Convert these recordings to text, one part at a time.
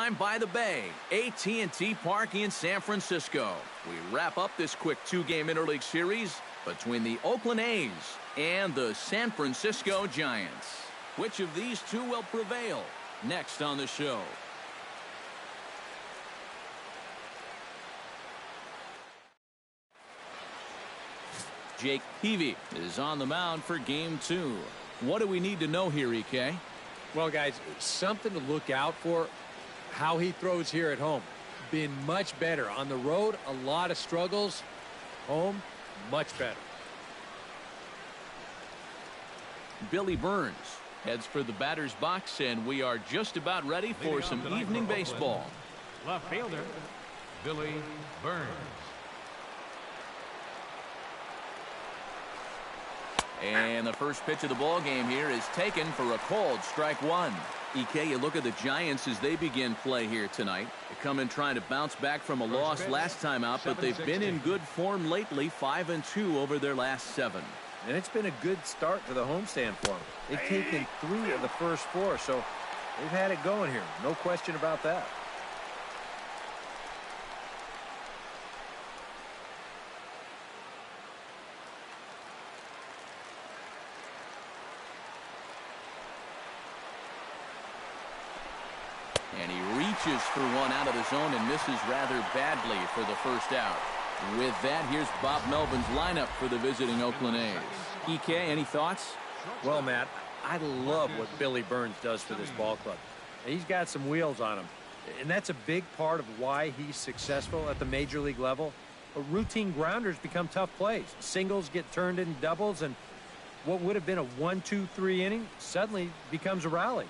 time by the Bay, AT&T Park in San Francisco. We wrap up this quick two-game interleague series between the Oakland A's and the San Francisco Giants. Which of these two will prevail? Next on the show. Jake Peavy is on the mound for game two. What do we need to know here, EK? Well, guys, something to look out for. How he throws here at home. Been much better. On the road, a lot of struggles. Home, much better. Billy Burns heads for the batter's box, and we are just about ready for some evening baseball. Left fielder, Billy Burns. And the first pitch of the ball game here is taken for a called strike one. EK, you look at the Giants as they begin play here tonight. They come in trying to bounce back from a loss last time out, but they've been in good form lately, 5-2 over their last 7. And it's been a good start to the homestand for them. They've taken 3 of the first 4, so they've had it going here. No question about that. And he reaches for one out of the zone and misses rather badly for the first out. With that, here's Bob Melvin's lineup for the visiting Oakland A's. EK, any thoughts? Well, Matt, I love what Billy Burns does for this ball club. He's got some wheels on him, and that's a big part of why he's successful at the major league level. But routine grounders become tough plays. Singles get turned into doubles, and what would have been a 1-2-3 inning suddenly becomes a rally.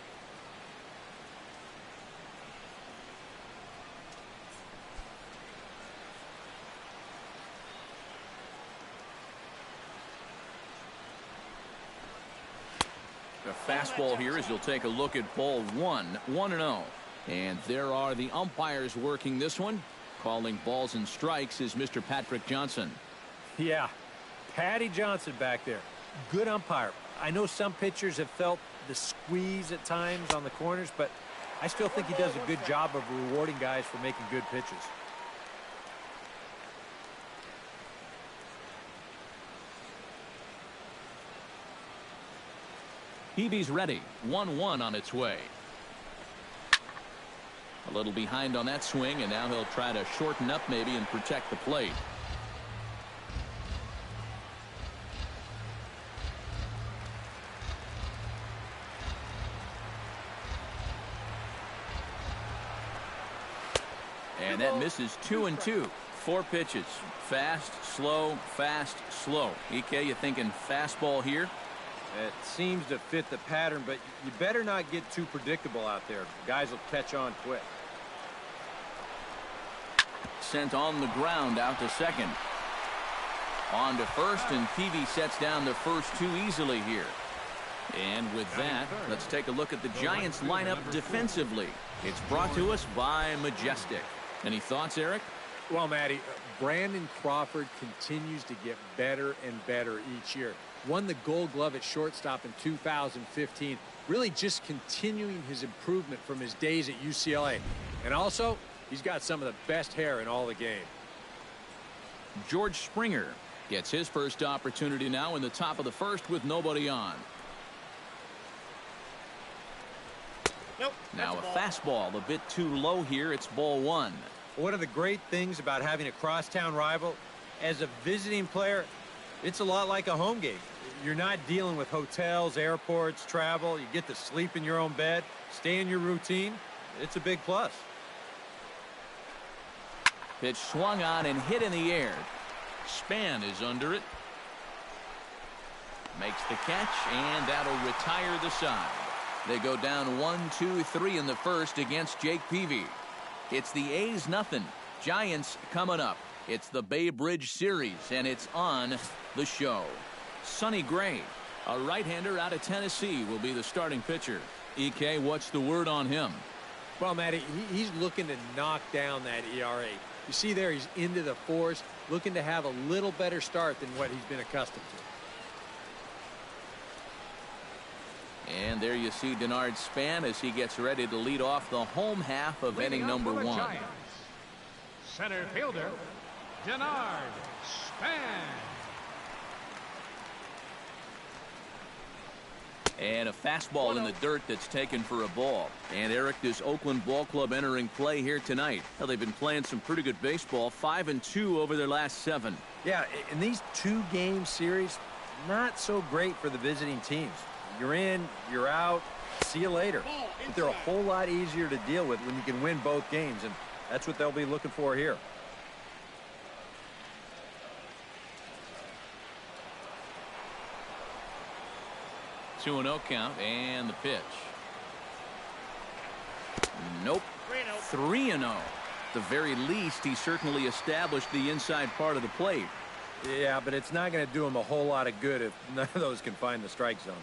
The fastball here as you'll take a look at ball 1, 1-0. And there are the umpires working this one. Calling balls and strikes is Mr. Patrick Johnson. Yeah, Patty Johnson back there. Good umpire. I know some pitchers have felt the squeeze at times on the corners, but I still think he does a good job of rewarding guys for making good pitches. Peavy's ready. 1-1 on its way. A little behind on that swing, and now he'll try to shorten up maybe and protect the plate. And that misses 2-2. 4 pitches. Fast, slow, fast, slow. EK, you thinking fastball here? It seems to fit the pattern, but you better not get too predictable out there. Guys will catch on quick. Sent on the ground out to second. On to first, and Peavy sets down the first 2 easily here. And with that, let's take a look at the Giants lineup defensively. It's brought to us by Majestic. Any thoughts, Eric? Well, Matty, Brandon Crawford continues to get better and better each year. Won the Gold Glove at shortstop in 2015. Really just continuing his improvement from his days at UCLA. And also, he's got some of the best hair in all the game. George Springer gets his first opportunity now in the top of the first with nobody on. Nope. Now a fastball a bit too low here. It's ball 1. One of the great things about having a crosstown rival, as a visiting player, it's a lot like a home game. You're not dealing with hotels, airports, travel. You get to sleep in your own bed, stay in your routine. It's a big plus. Pitch swung on and hit in the air. Span is under it. Makes the catch, and that'll retire the side. They go down 1-2-3 in the first against Jake Peavy. It's the A's nothing. Giants coming up. It's the Bay Bridge Series, and it's on the show. Sonny Gray, a right-hander out of Tennessee, will be the starting pitcher. EK, what's the word on him? Well, Matty, he's looking to knock down that ERA. You see there, he's into the 4s, looking to have a little better start than what he's been accustomed to. And there you see Denard Span as he gets ready to lead off the home half of inning number 1. Giants, center fielder, Denard Span. And a fastball in the dirt that's taken for a ball. And Eric, this Oakland ball club entering play here tonight. Well, they've been playing some pretty good baseball, 5-2 over their last 7. Yeah, in these 2-game series, not so great for the visiting teams. You're in, you're out, see you later. But they're a whole lot easier to deal with when you can win both games, and that's what they'll be looking for here. Two and 0 count, and the pitch. Nope. 3-0. At the very least, he certainly established the inside part of the plate. Yeah, but it's not going to do him a whole lot of good if none of those can find the strike zone.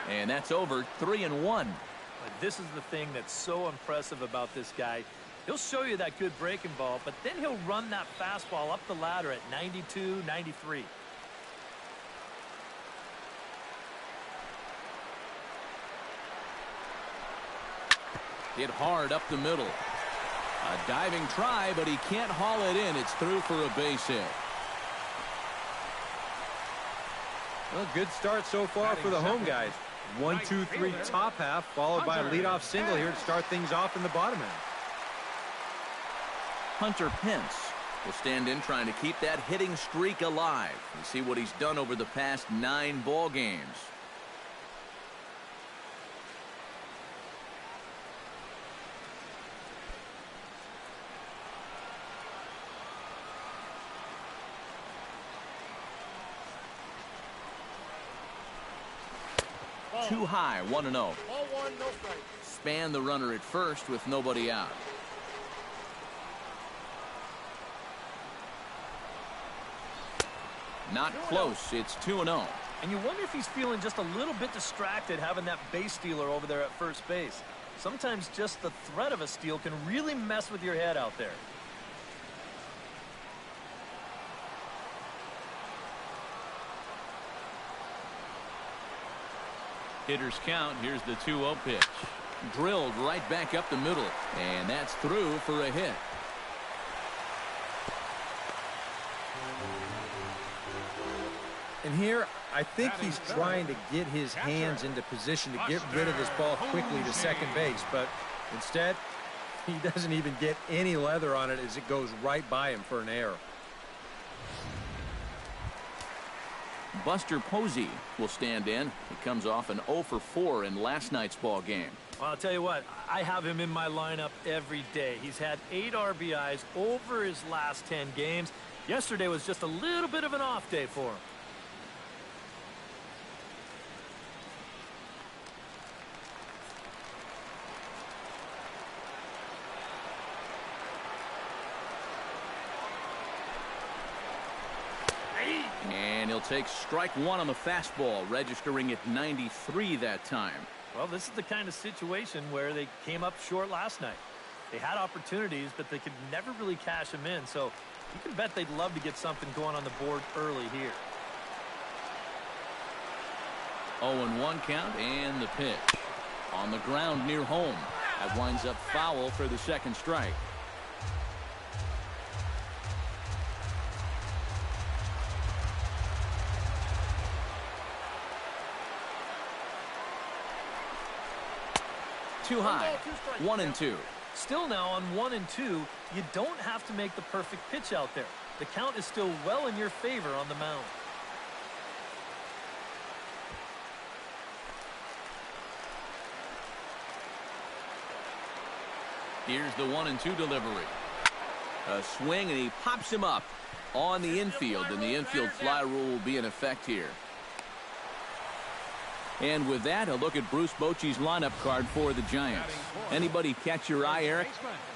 And that's over. 3-1. This is the thing that's so impressive about this guy. He'll show you that good breaking ball, but then he'll run that fastball up the ladder at 92, 93. Hit hard up the middle. A diving try, but he can't haul it in. It's through for a base hit. Well, good start so far for the home guys. 1, 2, 3 top half, followed by a leadoff single here to start things off in the bottom half. Hunter Pence will stand in trying to keep that hitting streak alive. You see what he's done over the past 9 ball games. Too high, 1-0. Ball 1, no strike. Span the runner at first with nobody out. Not close. It's 2-0. And you wonder if he's feeling just a little bit distracted having that base stealer over there at first base. Sometimes just the threat of a steal can really mess with your head out there. Hitters count. Here's the 2-0 pitch. Drilled right back up the middle. And that's through for a hit. And here, I think he's trying to get his hands into position to get rid of this ball quickly to second base. But instead, he doesn't even get any leather on it as it goes right by him for an error. Buster Posey will stand in. He comes off an 0 for 4 in last night's ball game. Well, I'll tell you what, I have him in my lineup every day. He's had 8 RBIs over his last 10 games. Yesterday was just a little bit of an off day for him. And he'll take strike 1 on the fastball, registering at 93 that time. Well, this is the kind of situation where they came up short last night. They had opportunities, but they could never really cash them in. So you can bet they'd love to get something going on the board early here. 0-1 count and the pitch. On the ground near home. That winds up foul for the second strike. Too high. 1-2. Still now on 1-2, you don't have to make the perfect pitch out there. The count is still well in your favor on the mound. Here's the 1-2 delivery. A swing, and he pops him up on the infield, and the infield fly rule will be in effect here. And with that, a look at Bruce Bochy's lineup card for the Giants. Anybody catch your eye, Eric?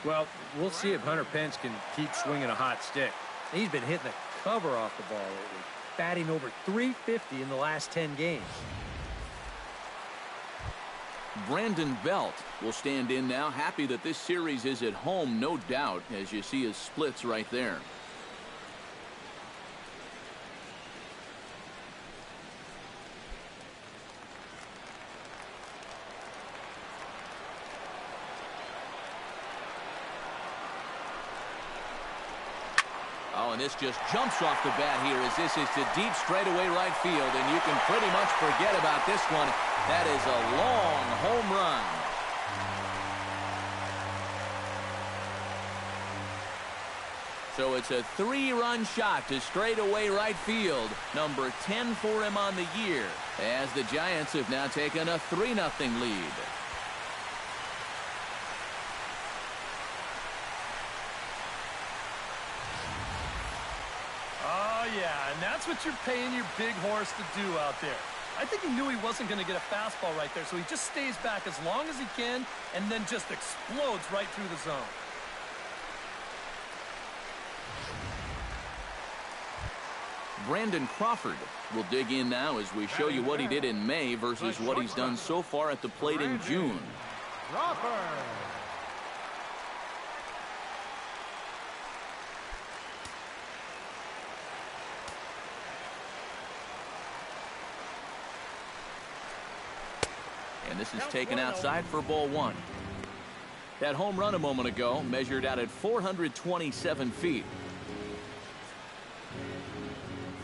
Well, we'll see if Hunter Pence can keep swinging a hot stick. He's been hitting the cover off the ball lately, batting over .350 in the last 10 games. Brandon Belt will stand in now, happy that this series is at home, no doubt, as you see his splits right there. Oh, and this just jumps off the bat here as this is to deep straightaway right field, and you can pretty much forget about this one. That is a long home run. So it's a 3-run shot to straightaway right field, number 10 for him on the year, as the Giants have now taken a 3-0 lead. Yeah, and that's what you're paying your big horse to do out there. I think he knew he wasn't going to get a fastball right there, so he just stays back as long as he can and then just explodes right through the zone. Brandon Crawford will dig in now as we show you what he did in May versus what he's done so far at the plate in June. Crawford. And this is taken outside for ball 1. That home run a moment ago measured out at 427 feet.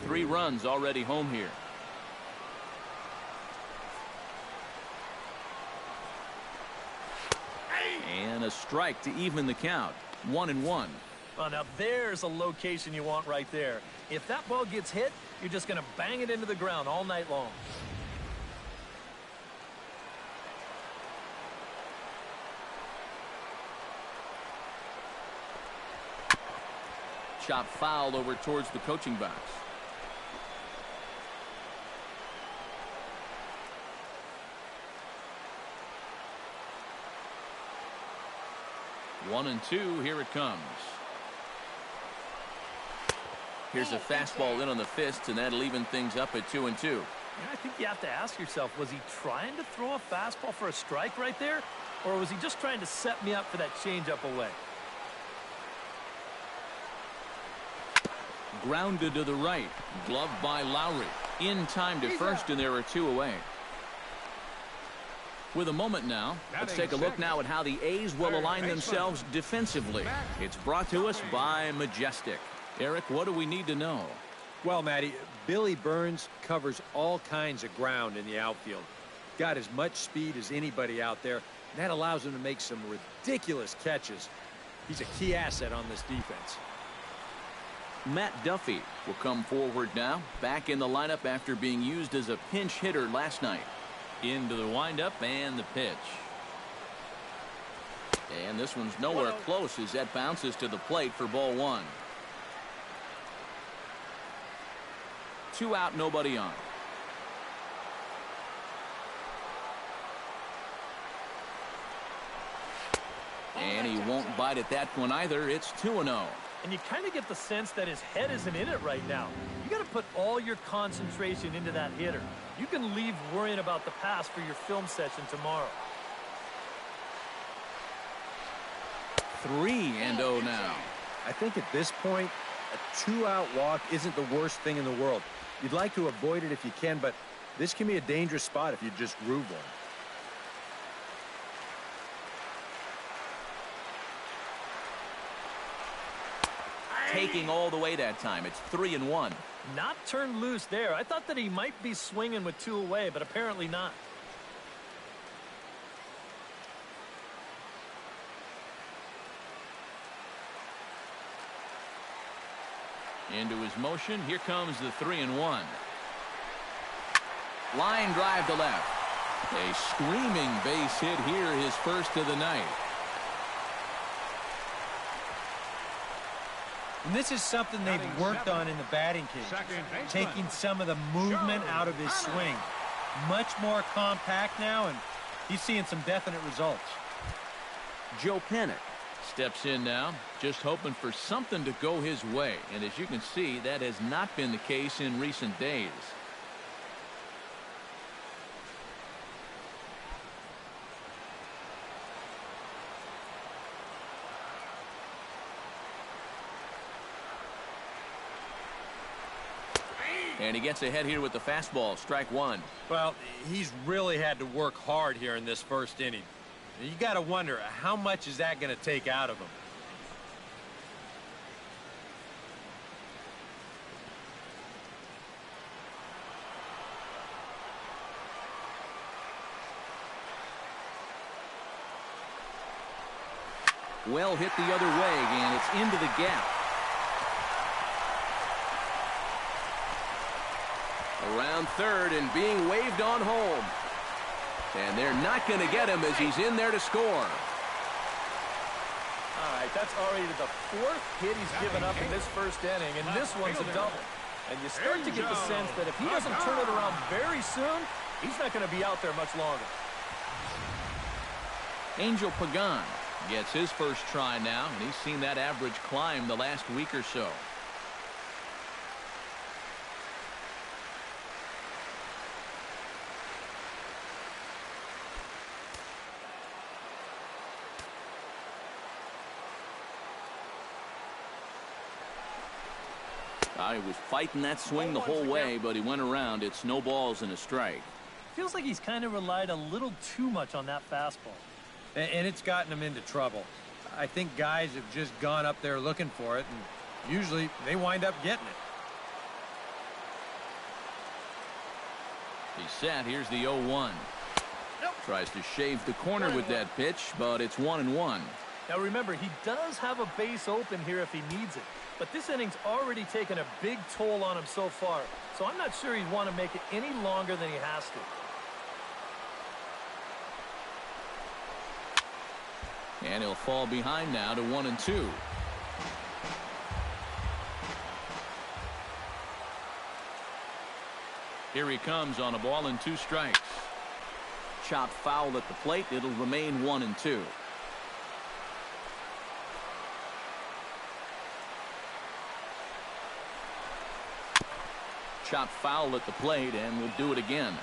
3 runs already home here. And a strike to even the count. 1-1. Oh, now there's a location you want right there. If that ball gets hit, you're just going to bang it into the ground all night long. Chop foul over towards the coaching box. One and two, here it comes. Here's a fastball in on the fists, and that'll even things up at 2-2. Yeah, I think you have to ask yourself, was he trying to throw a fastball for a strike right there? Or was he just trying to set me up for that changeup away? Grounded to the right. Gloved by Lowry. In time to first, and there are 2 away. With a moment now, let's take a look now at how the A's will align themselves defensively. It's brought to us by Majestic. Eric, what do we need to know? Well, Matty, Billy Burns covers all kinds of ground in the outfield. Got as much speed as anybody out there, and that allows him to make some ridiculous catches. He's a key asset on this defense. Matt Duffy will come forward now, back in the lineup after being used as a pinch hitter last night. Into the windup and the pitch. And this one's nowhere close as that bounces to the plate for ball 1. 2 out, nobody on. And he won't bite at that one either. It's 2-0. And you kind of get the sense that his head isn't in it right now. You got to put all your concentration into that hitter. You can leave worrying about the pass for your film session tomorrow. 3-0 now. I think at this point, a 2-out walk isn't the worst thing in the world. You'd like to avoid it if you can, but this can be a dangerous spot if you just groove one. Taking all the way that time. It's 3-1. Not turned loose there. I thought that he might be swinging with 2 away, but apparently not. Into his motion. Here comes the 3-1. Line drive to left. A screaming base hit here, his first of the night. And this is something they've worked on in the batting cage, taking some of the movement out of his swing. Much more compact now, and he's seeing some definite results. Joe Panic steps in now, just hoping for something to go his way. And as you can see, that has not been the case in recent days. And he gets ahead here with the fastball, strike one. Well, he's really had to work hard here in this first inning. You got to wonder, how much is that going to take out of him? Well hit the other way, and it's into the gap. Around third and being waved on home. And they're not going to get him as he's in there to score. All right, that's already the fourth hit he's given up in this first inning, and this one's a double. And you start to get the sense that if he doesn't turn it around very soon, he's not going to be out there much longer. Angel Pagan gets his first try now, and he's seen that average climb the last week or so. He was fighting that swing the whole way, but he went around. It's no balls and a strike. Feels like he's kind of relied a little too much on that fastball. And it's gotten him into trouble. I think guys have just gone up there looking for it, and usually they wind up getting it. He's set. Here's the 0-1. Tries to shave the corner with that pitch, but it's 1-1. Now remember, he does have a base open here if he needs it. But this inning's already taken a big toll on him so far. So I'm not sure he'd want to make it any longer than he has to. And he'll fall behind now to 1-2. Here he comes on a ball and 2 strikes. Chopped foul at the plate. It'll remain 1-2. Chopped foul at the plate, and we'll do it again.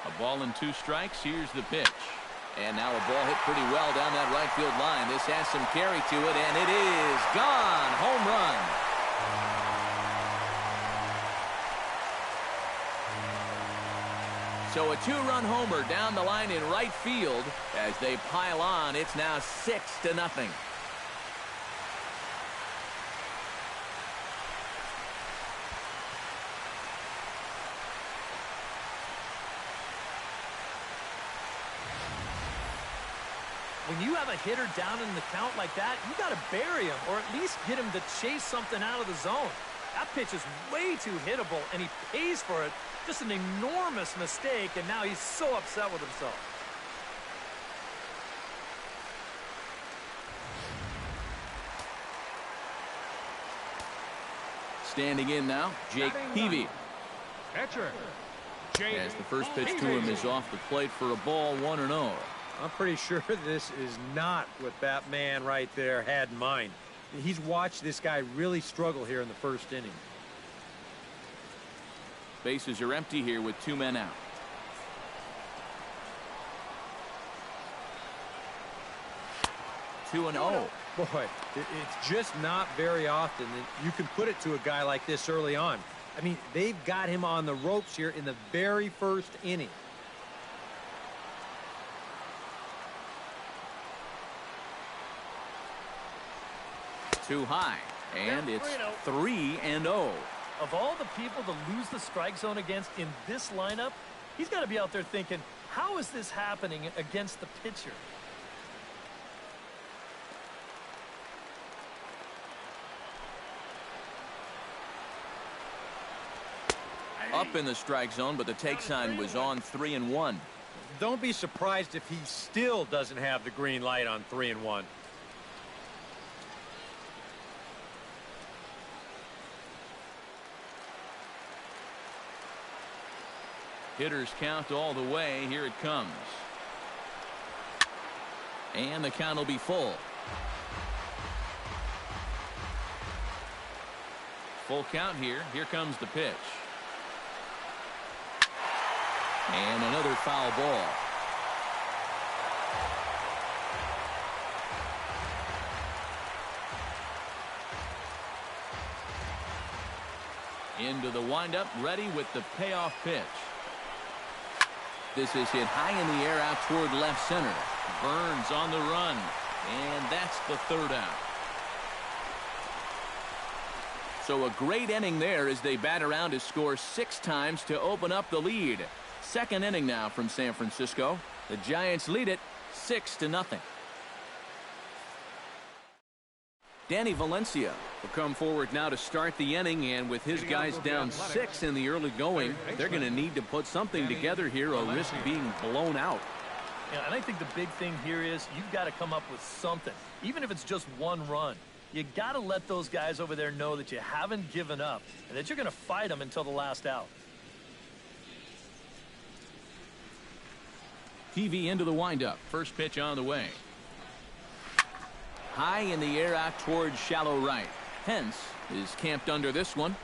A ball and 2 strikes. Here's the pitch. And now a ball hit pretty well down that right field line. This has some carry to it, and it is gone. Home run. So a 2-run homer down the line in right field. As they pile on, it's now 6-0. When you have a hitter down in the count like that, you got to bury him or at least get him to chase something out of the zone. That pitch is way too hittable, and he pays for it. Just an enormous mistake, and now he's so upset with himself. Standing in now, Jake Peavy. Catcher, As the first pitch to him is off the plate for a ball, 1-0. I'm pretty sure this is not what that man right there had in mind. He's watched this guy really struggle here in the first inning. Bases are empty here with 2 men out. Two and 0. Boy, it's just not very often that you can put it to a guy like this early on. I mean, they've got him on the ropes here in the very first inning. Too high, and it's 3-0. Of all the people to lose the strike zone against in this lineup, he's got to be out there thinking, how is this happening against the pitcher? Up in the strike zone, but the take sign was on 3-1. Don't be surprised if he still doesn't have the green light on 3-1. Hitters count all the way. Here it comes. And the count will be full. Full count here. Here comes the pitch. And another foul ball. Into the windup, ready with the payoff pitch. This is hit high in the air out toward left center. Burns on the run, and that's the third out. So a great inning there as they bat around to score 6 times to open up the lead. Second inning now from San Francisco. The Giants lead it 6-0. Danny Valencia will come forward now to start the inning, and with his guys down 6 in the early going, they're going to need to put something together here or risk being blown out. Yeah, and I think the big thing here is you've got to come up with something, even if it's just one run. You got to let those guys over there know that you haven't given up and that you're going to fight them until the last out. TV into the windup. First pitch on the way. High in the air out towards shallow right. Hence is camped under this one.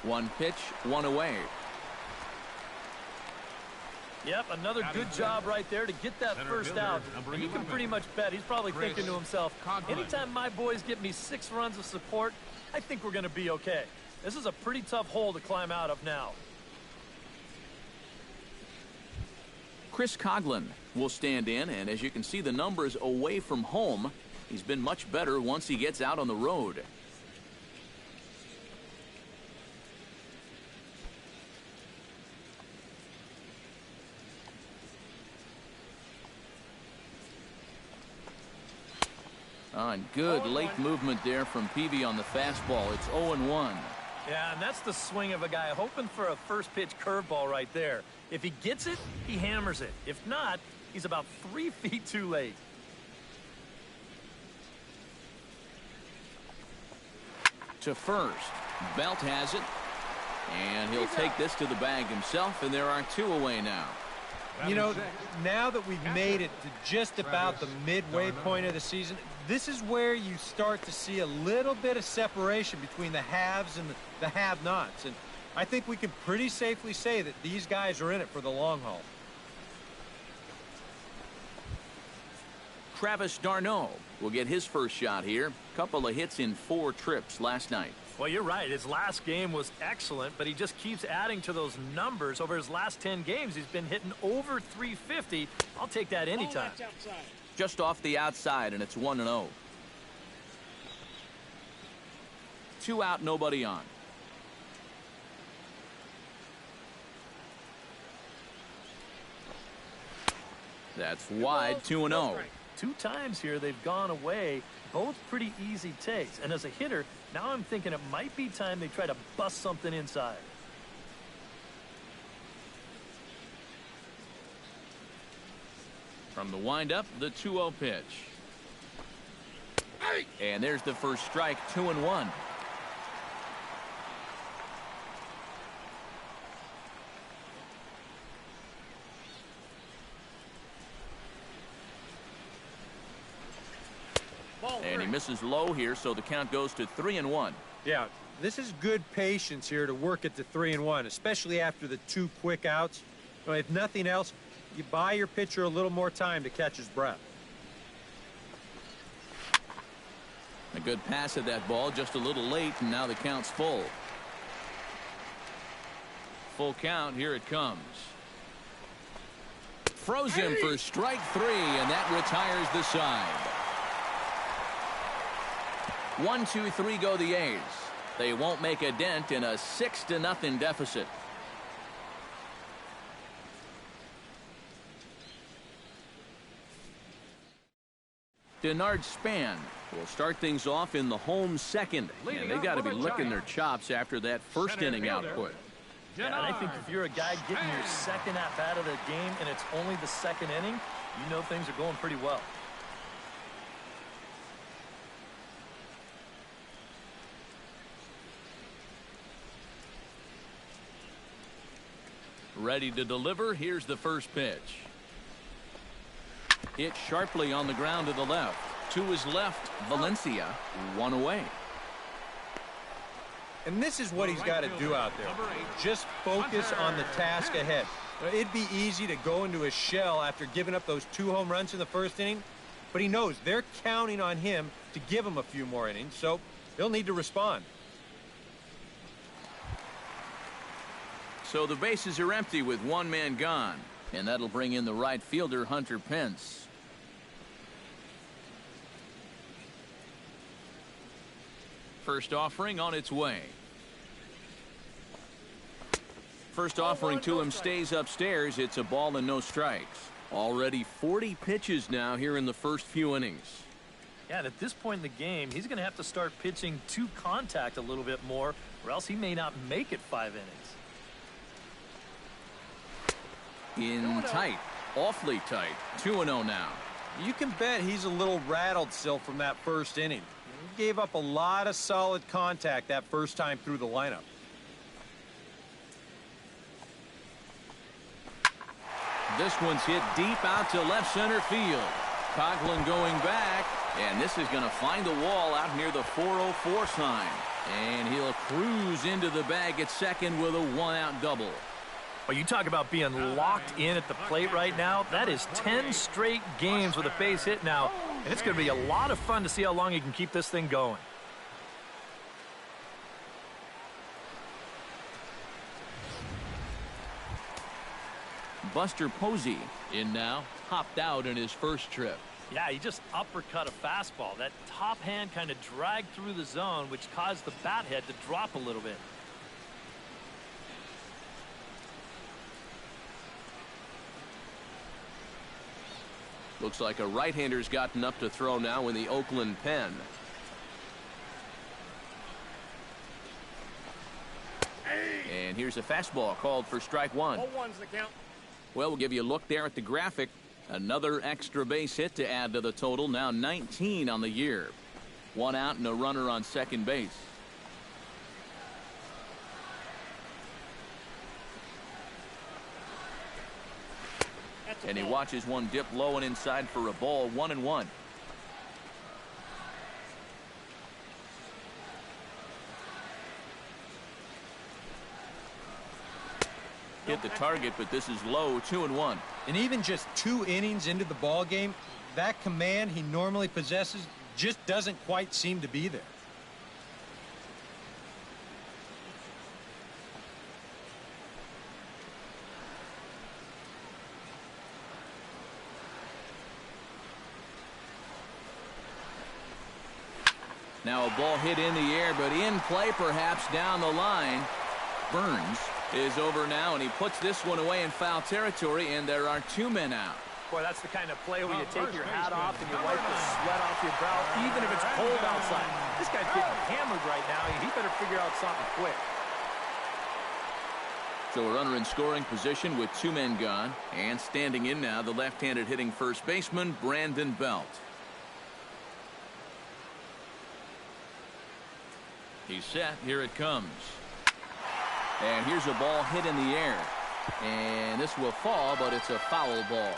One pitch, one away. Yep, another good job right there to get that first out. And you can pretty much bet he's probably thinking to himself, anytime my boys get me 6 runs of support, I think we're going to be okay. This is a pretty tough hole to climb out of now. Chris Coughlin will stand in, and as you can see the numbers away from home, he's been much better once he gets out on the road. And good late movement there from Peavy on the fastball. It's 0-1. Yeah, and that's the swing of a guy hoping for a first pitch curveball right there. If he gets it, he hammers it. If not, he's about 3 feet too late. To first. Belt has it. And he'll take this to the bag himself, and there are 2 away now. You know, now that we've made it to just about the midway point of the season, this is where you start to see a little bit of separation between the haves and the have-nots. And I think we can pretty safely say that these guys are in it for the long haul. Travis d'Arnaud will get his first shot here. Couple of hits in 4 trips last night. Well, you're right. His last game was excellent, but he just keeps adding to those numbers. Over his last 10 games, he's been hitting over 350. I'll take that anytime. Just off the outside, and it's 1-0. 2 out, nobody on. That's wide, 2-0. 2 times here they've gone away, both pretty easy takes. And as a hitter, now I'm thinking it might be time they try to bust something inside. From the windup, the 2-0 pitch. And there's the first strike, 2-1. And he misses low here, so the count goes to 3-1. Yeah, this is good patience here to work at the 3-1, especially after the 2 quick outs. You know, if nothing else, you buy your pitcher a little more time to catch his breath. A good pass at that ball, just a little late, and now the count's full. Full count, here it comes. Throws him for strike 3, and that retires the side. 1, 2, 3 go the A's. They won't make a dent in a 6-0 deficit. Denard Span will start things off in the home second. And they've got to be licking their chops after that first inning output. Yeah, and I think if you're a guy getting your second at-bat of the game and it's only the second inning, you know things are going pretty well. Ready to deliver. Here's the first pitch. Hit sharply on the ground to the left. To his left, Valencia, 1 away. And this is what he's got to do out there. Just focus on the task ahead. It'd be easy to go into his shell after giving up those 2 home runs in the first inning, but he knows they're counting on him to give him a few more innings, so he'll need to respond. So the bases are empty with one man gone. And that'll bring in the right fielder, Hunter Pence. First offering on its way. First offering to him stays upstairs. It's a ball and no strikes. Already 40 pitches now here in the first few innings. Yeah, and at this point in the game, he's going to have to start pitching to contact a little bit more, or else he may not make it 5 innings. In tight, awfully tight. 2-0 now. You can bet he's a little rattled still from that first inning. He gave up a lot of solid contact that first time through the lineup. This one's hit deep out to left center field. Coughlin going back, and this is going to find the wall out near the 404 sign. And he'll cruise into the bag at second with a 1-out double. Well, you talk about being locked in at the plate right now. That is 10 straight games with a base hit now, and it's going to be a lot of fun to see how long he can keep this thing going. Buster Posey in now, hopped out in his first trip. Yeah, he just uppercut a fastball. That top hand kind of dragged through the zone, which caused the bat head to drop a little bit. Looks like a right-hander's gotten up to throw now in the Oakland pen. And here's a fastball called for strike one. 0-1's the count. Well, we'll give you a look there at the graphic. Another extra base hit to add to the total. Now 19 on the year. 1 out and a runner on second base. And he watches one dip low and inside for a ball. 1-1. Hit the target, but this is low. 2-1. And even just 2 innings into the ball game, that command he normally possesses just doesn't quite seem to be there. Now a ball hit in the air, but in play perhaps down the line. Burns is over now, and he puts this one away in foul territory, and there are 2 men out. Boy, that's the kind of play where you take your hat off and you wipe the sweat off your brow, even if it's cold outside. This guy's getting hammered right now, and he better figure out something quick. So a runner in scoring position with 2 men gone, and standing in now the left-handed hitting first baseman, Brandon Belt. He's set. Here it comes. And here's a ball hit in the air. And this will fall, but it's a foul ball.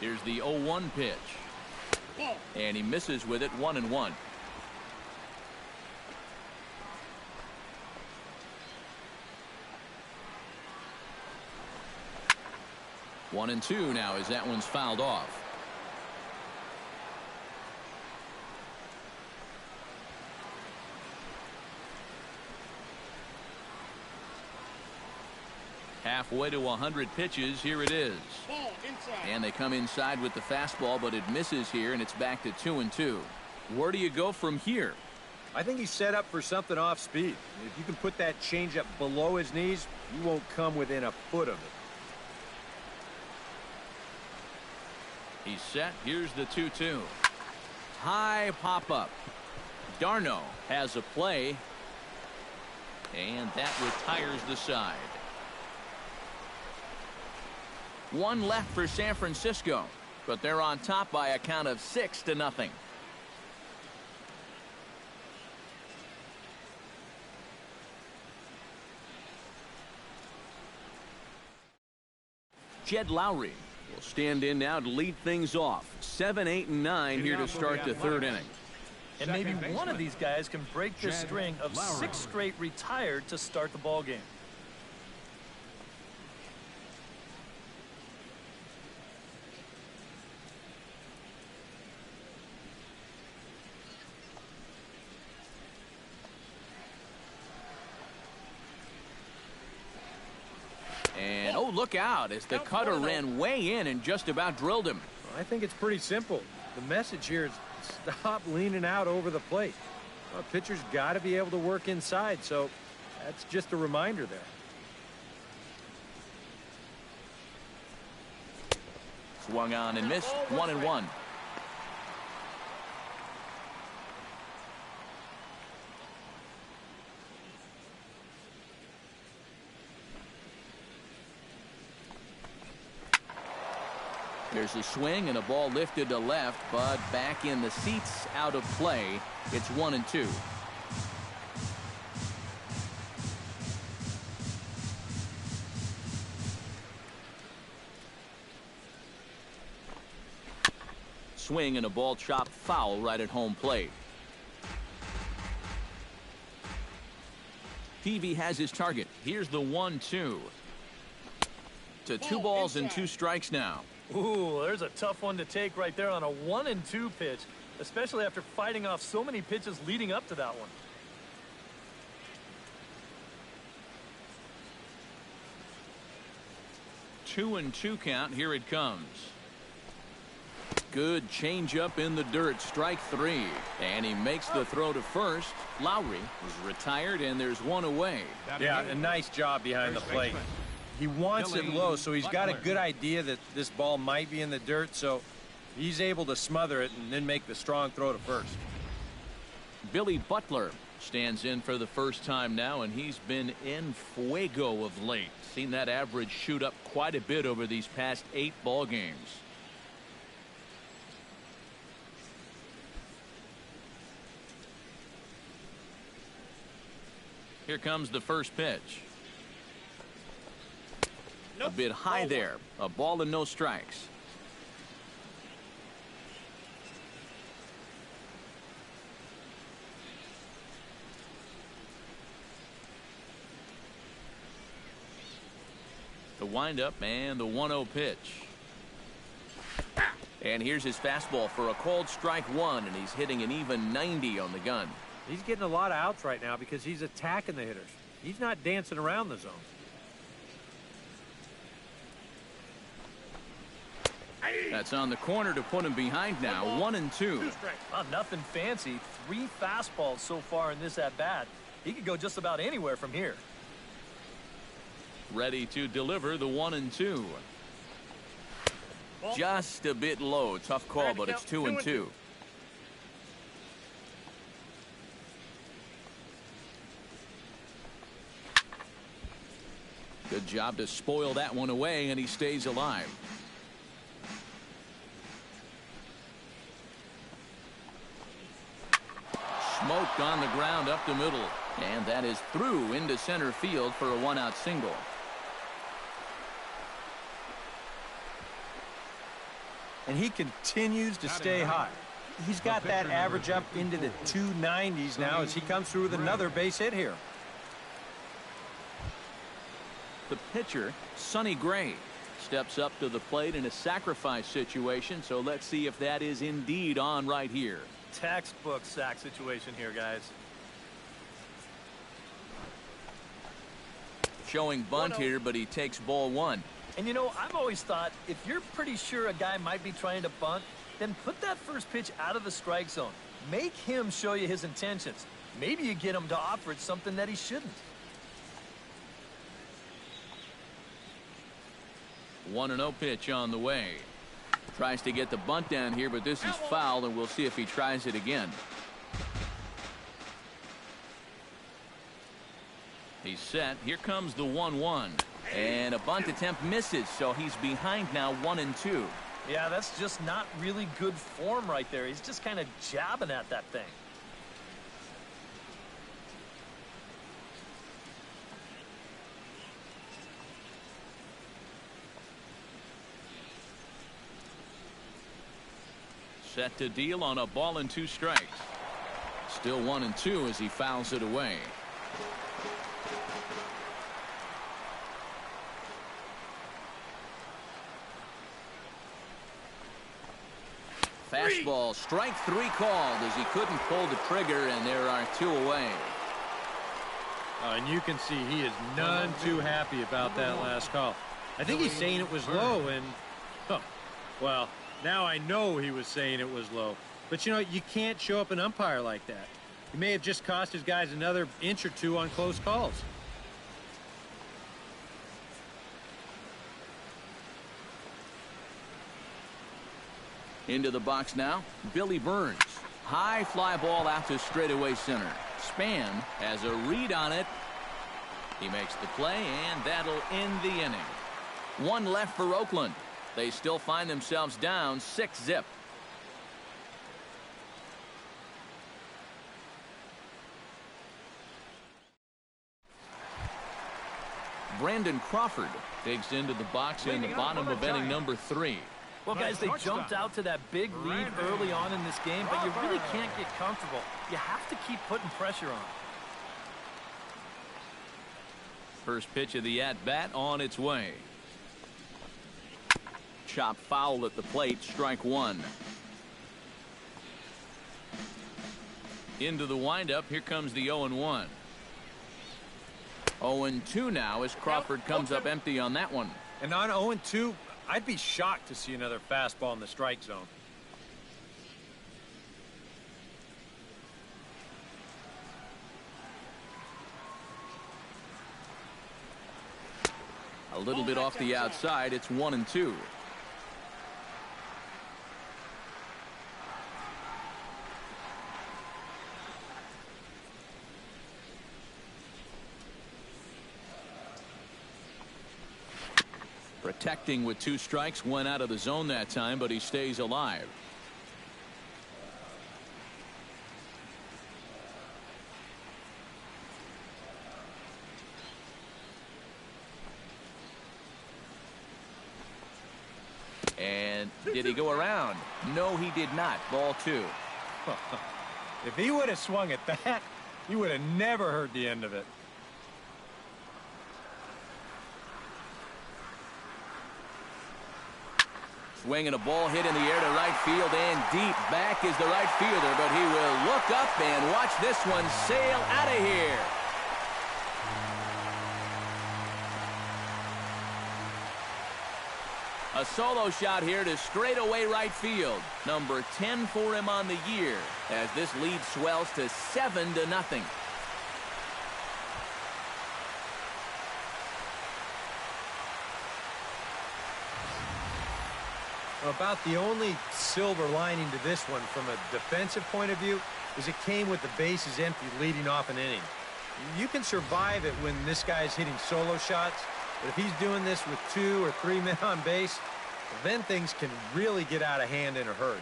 Here's the 0-1 pitch. And he misses with it. 1-1. One and 2 now as that one's fouled off. Halfway to 100 pitches. Here it is. And they come inside with the fastball, but it misses here, and it's back to 2-2. Where do you go from here? I think he's set up for something off speed. If you can put that changeup below his knees, you won't come within a foot of it. He's set. Here's the 2-2. High pop-up. Darno has a play. And that retires the side. 1 left for San Francisco. But they're on top by a count of 6-0. Jed Lowry will stand in now to lead things off. 7, 8, and 9 here to start the 3rd inning. And maybe one of these guys can break this string of 6 straight retired to start the ball game. look out as the cutter ran way in and just about drilled him. Well, I think it's pretty simple. The message here is stop leaning out over the plate. Well, pitcher's got to be able to work inside, so that's just a reminder there. Swung on and missed. 1-1. There's a swing and a ball lifted to left, but back in the seats, out of play. It's 1-2. Swing and a ball chopped foul right at home plate. Peavy has his target. Here's the 1-2. To 2 balls and 2 strikes now. Ooh, there's a tough one to take right there on a 1-2 pitch, especially after fighting off so many pitches leading up to that one. Two and 2 count. Here it comes. Good changeup in the dirt. Strike 3. And he makes the throw to first. Lowry is retired, and there's 1 away. Yeah, a nice job behind the plate. He wants it low, so he's got a good idea that this ball might be in the dirt, so he's able to smother it and then make the strong throw to first. Billy Butler stands in for the first time now, and he's been en fuego of late. Seen that average shoot up quite a bit over these past 8 ball games. Here comes the first pitch. A bit high there. A ball and no strikes. The windup and the 1-0 pitch. And here's his fastball for a called strike 1, and he's hitting an even 90 on the gun. He's getting a lot of outs right now because he's attacking the hitters. He's not dancing around the zone. That's on the corner to put him behind now. 1-2. Oh, nothing fancy. 3 fastballs so far in this at-bat. He could go just about anywhere from here. Ready to deliver the 1-2. Just a bit low. Tough call, but it's 2-2. Good job to spoil that one away, and he stays alive. Smoked on the ground up the middle, and that is through into center field for a 1-out single. And he continues to stay high. He's got that average up into the 290s now as he comes through with another base hit here. The pitcher, Sonny Gray, steps up to the plate in a sacrifice situation, so let's see if that is indeed on right here. Textbook sack situation here, guys. Showing bunt here, but he takes ball 1. And you know, I've always thought if you're pretty sure a guy might be trying to bunt, then put that first pitch out of the strike zone. Make him show you his intentions. Maybe you get him to offer it something that he shouldn't. 1-0 pitch on the way. Tries to get the bunt down here, but this is foul, and we'll see if he tries it again. He's set. Here comes the 1-1. And a bunt attempt misses, so he's behind now 1-2. Yeah, that's just not really good form right there. He's just kind of jabbing at that thing. Set to deal on a ball and 2 strikes. Still 1-2 as he fouls it away. Fastball, strike 3 called as he couldn't pull the trigger, and there are 2 away. And you can see he is none too happy about that last call. I think he's saying it was low, and, well, now I know he was saying it was low. But, you know, you can't show up an umpire like that. He may have just cost his guys another inch or two on close calls. Into the box now, Billy Burns. High fly ball out to straightaway center. Span has a read on it. He makes the play, and that'll end the inning. One left for Oakland. They still find themselves down 6-zip. Brandon Crawford digs into the box in the bottom of inning number 3. Well, guys, they jumped out to that big lead early on in this game, but you really can't get comfortable. You have to keep putting pressure on. First pitch of the at-bat on its way. Chop foul at the plate, strike one. Into the windup, here comes the 0-1. 0-2 now as Crawford comes up empty on that one. And on 0-2, I'd be shocked to see another fastball in the strike zone. A little bit off the outside. It's 1-2. Protecting with 2 strikes, went out of the zone that time, but he stays alive. And did he go around? No, he did not. Ball 2. If he would have swung at that, you would have never heard the end of it. Swinging a ball hit in the air to right field and deep. Back is the right fielder, but he will look up and watch this one sail out of here. A solo shot here to straightaway right field. Number 10 for him on the year as this lead swells to 7-0. About the only silver lining to this one from a defensive point of view is it came with the bases empty leading off an inning. You can survive it when this guy's hitting solo shots, but if he's doing this with 2 or 3 men on base, then things can really get out of hand in a hurry.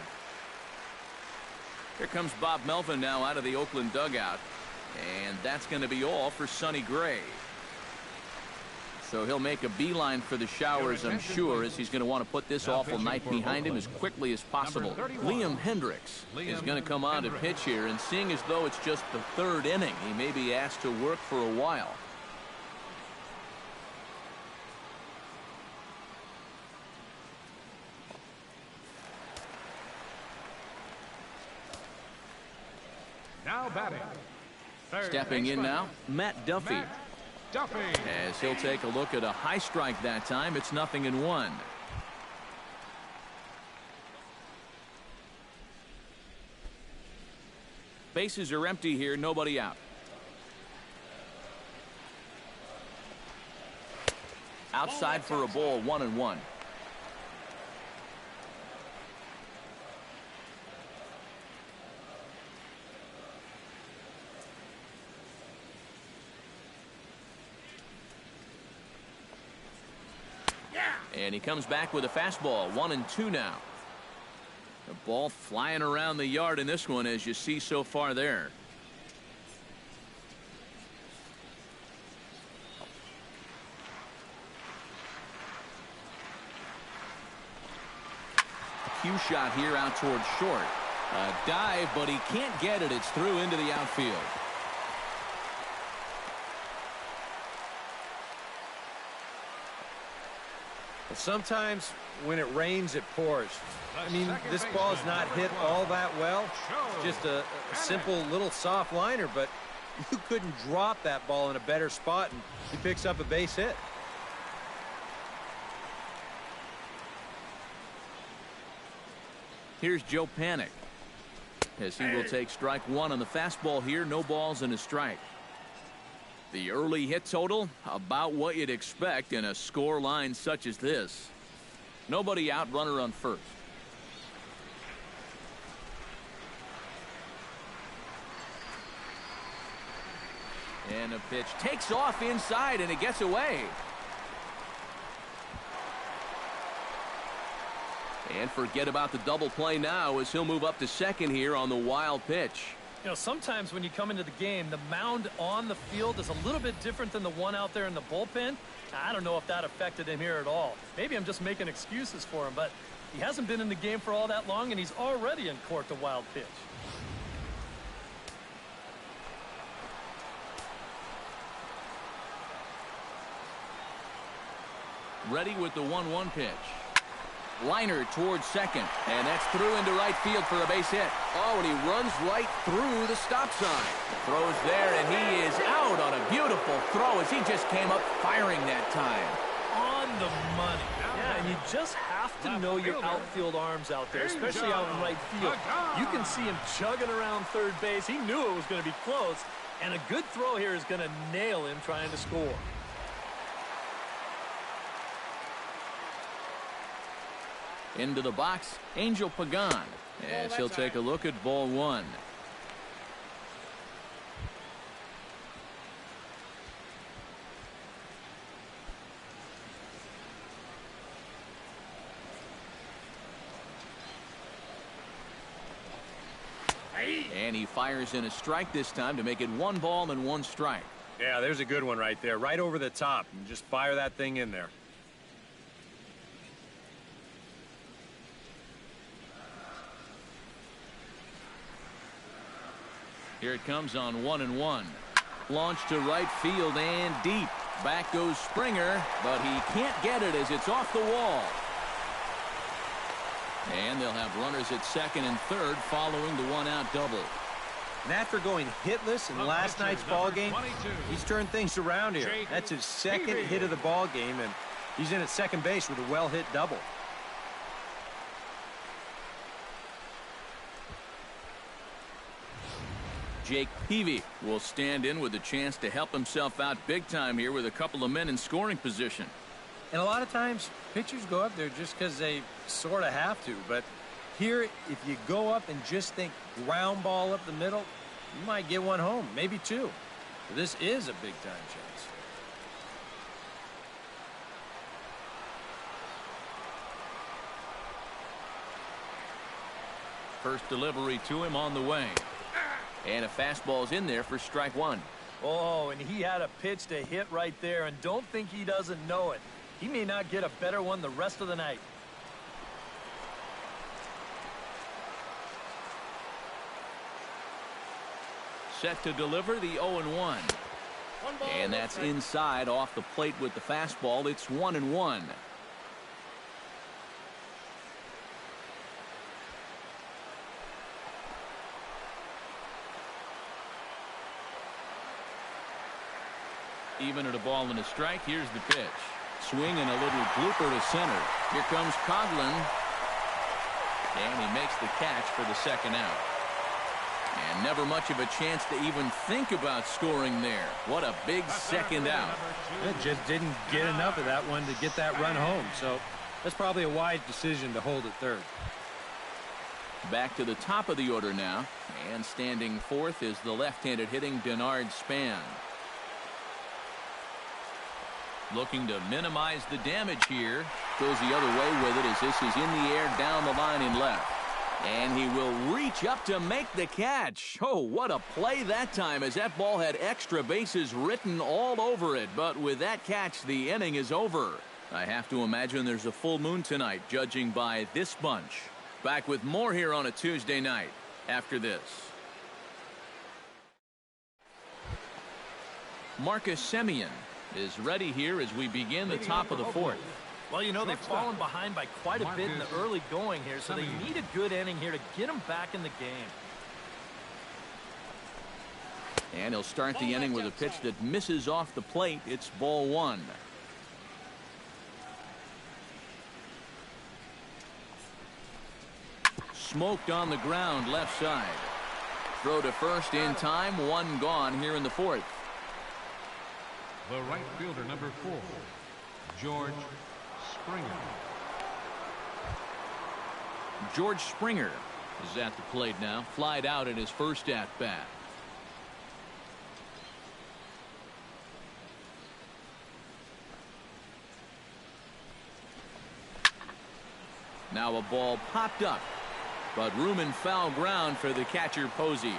Here comes Bob Melvin now out of the Oakland dugout, and that's going to be all for Sonny Gray. So he'll make a beeline for the showers, I'm sure, as he's going to want to put this awful night behind him as quickly as possible. Liam Hendricks is going to come on to pitch here, and seeing as though it's just the 3rd inning, he may be asked to work for a while. Now batting. Stepping in now, Matt Duffy. As he'll take a look at a high strike that time. It's 0-1. Bases are empty here, nobody out. Outside for a ball, 1-1. And he comes back with a fastball. 1-2 now. The ball flying around the yard in this one, as you see so far there. Cue shot here out towards short. A dive, but he can't get it. It's through into the outfield. Sometimes when it rains, it pours. I mean, this ball's not hit all that well. Just a simple little soft liner, but you couldn't drop that ball in a better spot, and he picks up a base hit. Here's Joe Panic, as he will take strike one on the fastball here. No balls and a strike. The early hit total, about what you'd expect in a score line such as this. Nobody out, runner on first. And a pitch takes off inside, and it gets away. And forget about the double play now, as he'll move up to second here on the wild pitch. You know, sometimes when you come into the game, the mound on the field is a little bit different than the one out there in the bullpen. I don't know if that affected him here at all. Maybe I'm just making excuses for him, but he hasn't been in the game for all that long, and he's already in court to wild pitch. Ready with the 1-1 pitch. Liner towards second, and that's through into right field for a base hit. Oh, and he runs right through the stop sign. Throws there, and he is out on a beautiful throw as he just came up firing that time. On the money. Yeah, and you just have to know your outfield arms out there, especially out in right field. You can see him chugging around third base. He knew it was going to be close, and a good throw here is going to nail him trying to score. Into the box, Angel Pagan, as he'll take a look at ball one. And he fires in a strike this time to make it 1 ball and 1 strike. Yeah, there's a good one right there, right over the top. And just fire that thing in there. Here it comes on 1-1. Launched to right field and deep. Back goes Springer, but he can't get it as it's off the wall. And they'll have runners at second and third following the 1-out double. And after going hitless in last night's ball game, he's turned things around here. That's his second hit of the ball game, and he's in at second base with a well-hit double. Jake Peavy will stand in with a chance to help himself out big time here with a couple of men in scoring position. And a lot of times, pitchers go up there just because they sort of have to. But here, if you go up and just think ground ball up the middle, you might get one home, maybe two. But this is a big-time chance. First delivery to him on the way. And a fastball's in there for strike one. Oh, and he had a pitch to hit right there, and don't think he doesn't know it. He may not get a better one the rest of the night. Set to deliver the 0-1. And that's inside off the plate with the fastball. It's 1-1. Even at a ball and a strike, here's the pitch. Swing and a little blooper to center. Here comes Coughlin. And he makes the catch for the second out. And never much of a chance to even think about scoring there. What a big second out. It just didn't get enough of that one to get that run home. So that's probably a wise decision to hold at third. Back to the top of the order now. And standing fourth is the left-handed hitting Denard Span. Looking to minimize the damage here. Goes the other way with it as this is in the air down the line in left. And he will reach up to make the catch. Oh, what a play that time, as that ball had extra bases written all over it. But with that catch, the inning is over. I have to imagine there's a full moon tonight, judging by this bunch. Back with more here on a Tuesday night after this. Marcus Semien is ready here as we begin the top of the fourth. Well, you know, they've fallen behind by quite a bit in the early going here, so they need a good inning here to get them back in the game. And he'll start the inning with a pitch that misses off the plate. It's ball one. smoked on the ground left side. Throw to first in time. One gone here in the fourth. The right fielder, number 4, George Springer. George Springer is at the plate now. Flied out in his first at-bat. Now a ball popped up, but room and foul ground for the catcher Posey.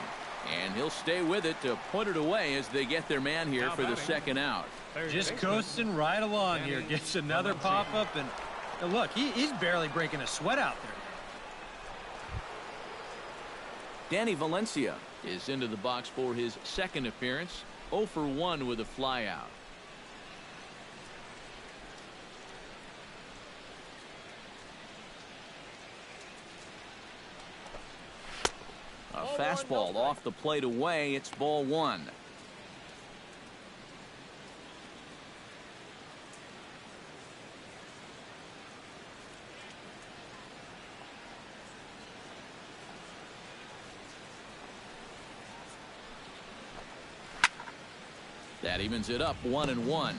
And he'll stay with it to put it away as they get their man here for the second out. Just coasting right along here. Gets another pop-up, and look, he's barely breaking a sweat out there. Danny Valencia is into the box for his second appearance. 0 for 1 with a flyout. A fastball off the plate away. It's ball 1. That evens it up 1-1.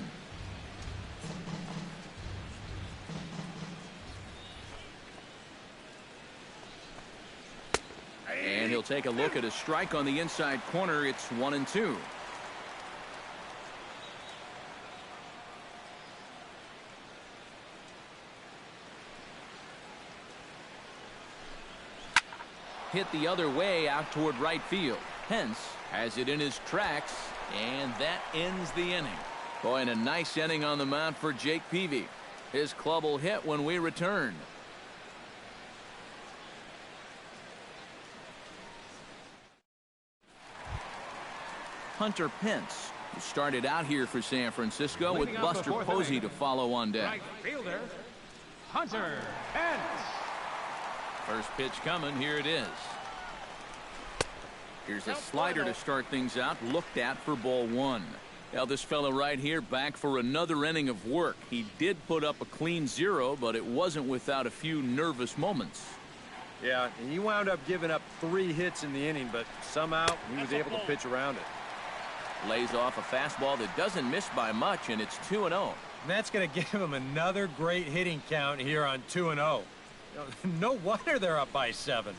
And he'll take a look at a strike on the inside corner. It's 1-2. Hit the other way out toward right field. Pence has it in his tracks, and that ends the inning. Boy, and a nice inning on the mound for Jake Peavy. His club will hit when we return. Hunter Pence, who started out here for San Francisco, with Buster Posey to follow on deck. Right fielder, Hunter Pence. First pitch coming. Here it is. Here's a slider to start things out. Looked at for ball 1. Now this fella right here back for another inning of work. He did put up a clean 0, but it wasn't without a few nervous moments. Yeah, and he wound up giving up 3 hits in the inning, but somehow he was able to pitch around it. Lays off a fastball that doesn't miss by much, and it's 2-0. And that's going to give him another great hitting count here on 2-0. No wonder they're up by 7.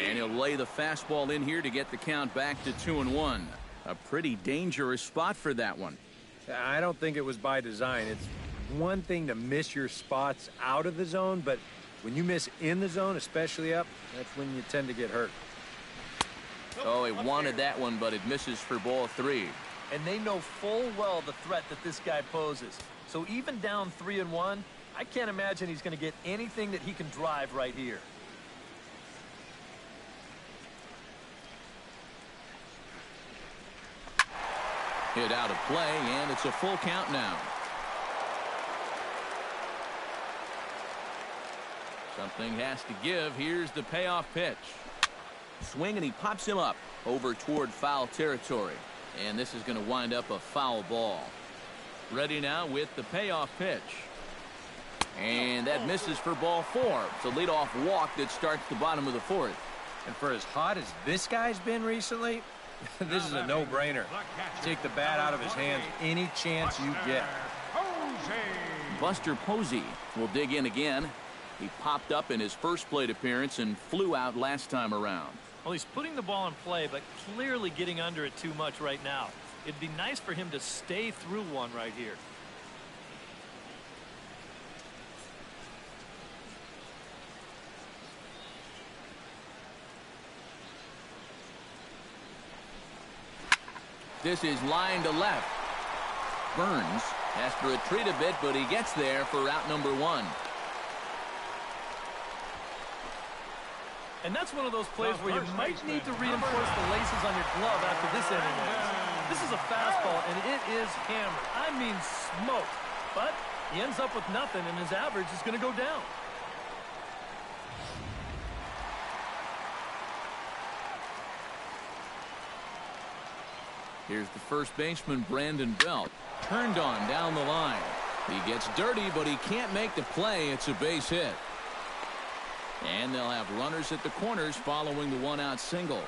And he'll lay the fastball in here to get the count back to 2-1. A pretty dangerous spot for that one. I don't think it was by design. It's one thing to miss your spots out of the zone, but when you miss in the zone, especially up, that's when you tend to get hurt. Oh, he wanted that one, but it misses for ball 3. And they know full well the threat that this guy poses. So even down 3-1, I can't imagine he's going to get anything that he can drive right here. Hit out of play, and it's a full count now. Something has to give. Here's the payoff pitch. Swing, and he pops him up over toward foul territory. And this is going to wind up a foul ball. Ready now with the payoff pitch. And that misses for ball 4. It's a leadoff walk that starts the bottom of the 4th. And for as hot as this guy's been recently, this is a no-brainer. Take the bat out of his hands any chance you get. Buster Posey will dig in again. He popped up in his first plate appearance and flew out last time around. Well, he's putting the ball in play, but clearly getting under it too much right now. It'd be nice for him to stay through one right here. This is line to left. Burns has to retreat a bit, but he gets there for out number 1. And that's one of those plays where you might need to reinforce the laces on your glove after this inning ends. This is a fastball, and it is hammered. I mean smoked. But he ends up with nothing, and his average is going to go down. Here's the first baseman, Brandon Belt. Turned on down the line. He gets dirty, but he can't make the play. It's a base hit. And they'll have runners at the corners following the one-out single.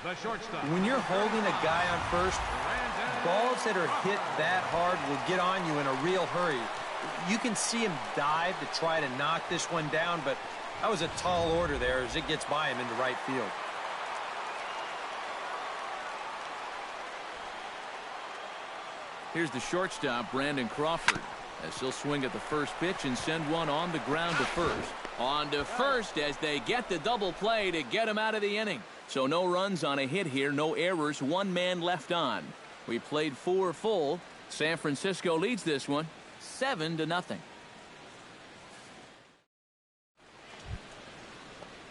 The shortstop. When you're holding a guy on first, balls that are hit that hard will get on you in a real hurry. You can see him dive to try to knock this one down, but that was a tall order there as it gets by him into right field. Here's the shortstop, Brandon Crawford, as he'll swing at the first pitch and send one on the ground to first. On to first as they get the double play to get him out of the inning. So no runs on a hit here, no errors, one man left on. We played 4 full. San Francisco leads this one 7-0.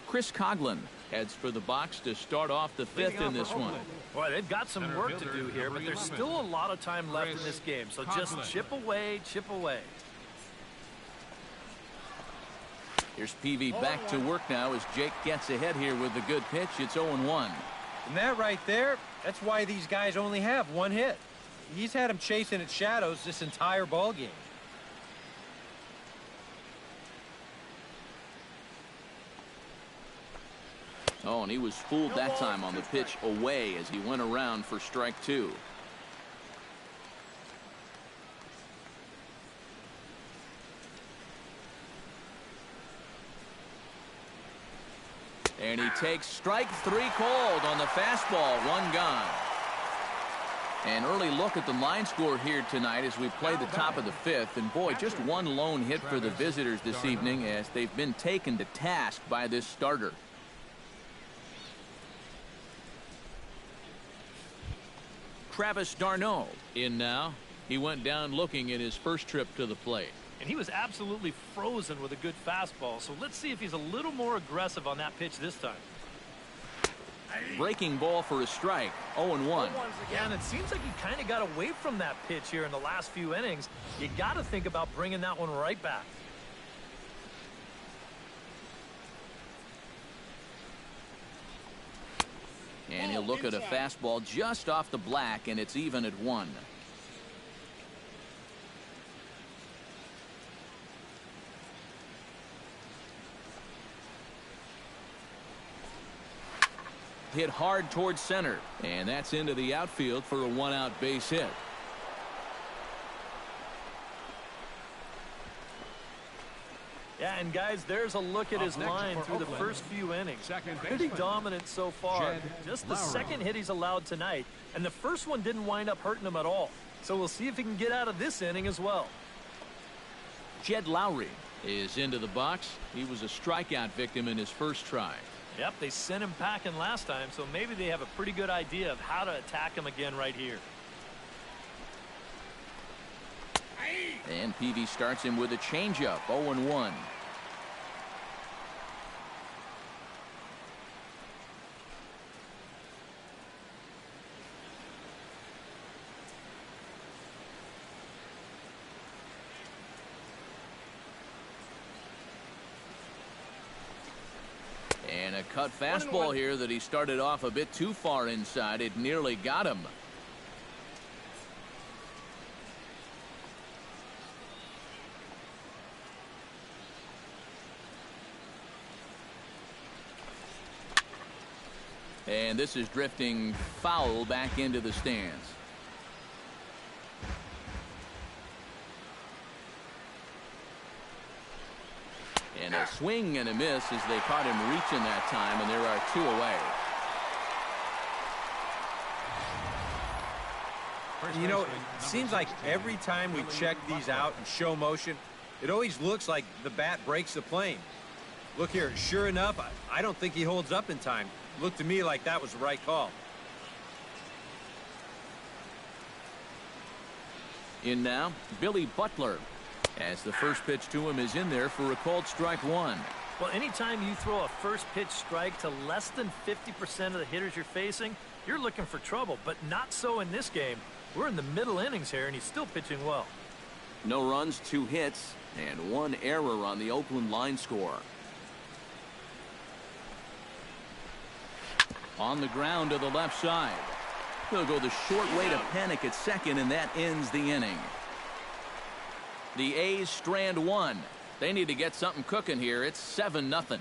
Chris Coughlin heads for the box to start off the 5th in this one. Boy, they've got some work to do here, but there's still a lot of time left in this game. So just chip away, chip away. Here's PV back to work now as Jake gets ahead here with the good pitch. It's 0-1. And that right there, that's why these guys only have one hit. He's had them chasing at shadows this entire ball game. Oh, and he was fooled that time on the pitch away as he went around for strike 2. And he takes strike 3 called on the fastball. 1 gone. An early look at the line score here tonight as we play the top of the 5th. And boy, just one lone hit for the visitors this evening as they've been taken to task by this starter. Travis d'Arnaud in now. He went down looking at his first trip to the plate. And he was absolutely frozen with a good fastball. So let's see if he's a little more aggressive on that pitch this time. Breaking ball for a strike. 0-1. Yeah, and it seems like he kind of got away from that pitch here in the last few innings. You got to think about bringing that one right back. And he'll look at a fastball just off the black, and it's even at 1. Hit hard towards center, and that's into the outfield for a 1-out base hit. Yeah, and guys, there's a look at his line through the first few innings. Pretty dominant so far. Just the second hit he's allowed tonight, and the first one didn't wind up hurting him at all. So we'll see if he can get out of this inning as well. Jed Lowry is into the box. He was a strikeout victim in his first try. Yep, they sent him packing last time, so maybe they have a pretty good idea of how to attack him again right here. And PV starts him with a changeup. 0-1. And a cut fastball here that he started off a bit too far inside. It nearly got him. And this is drifting foul back into the stands. And a swing and a miss as they caught him reaching that time, and there are 2 away. You know, it seems like every time we check these out in show motion, it always looks like the bat breaks the plane. Look here, sure enough, I don't think he holds up in time. Looked to me like that was the right call. In now, Billy Butler, as the first pitch to him is in there for a called strike 1. Well, anytime you throw a first pitch strike to less than 50% of the hitters you're facing, you're looking for trouble, but not so in this game. We're in the middle innings here, and he's still pitching well. No runs, 2 hits, and 1 error on the Oakland line score. On the ground to the left side. He'll go the short way to Panic at second, and that ends the inning. The A's strand one. They need to get something cooking here. It's 7-0.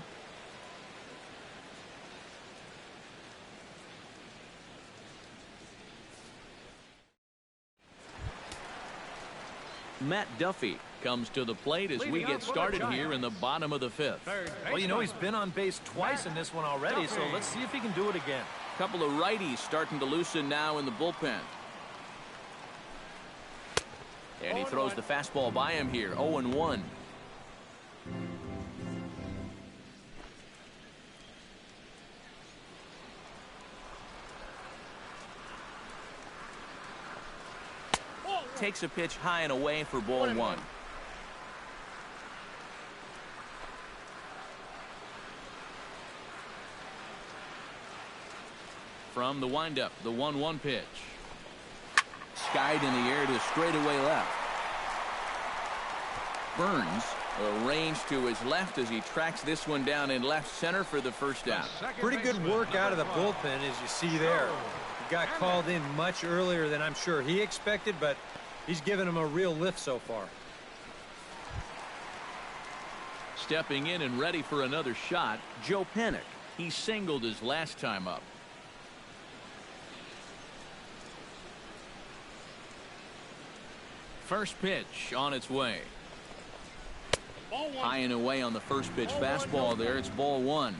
Matt Duffy comes to the plate as we get started here in the bottom of the 5th. Well, you know, he's been on base twice in this one already, so let's see if he can do it again. A couple of righties starting to loosen now in the bullpen. And he throws the fastball by him here. 0-1. Takes a pitch high and away for ball 1. From the windup, the 1-1 pitch. Skied in the air to straightaway left. Burns arranged to his left as he tracks this one down in left center for the first out. Pretty good work out of the bullpen, as you see there. He got called in much earlier than I'm sure he expected, but he's given him a real lift so far. Stepping in and ready for another shot, Joe Pennick. He singled his last time up. First pitch on its way. High and away on the first pitch fastball there. It's ball 1.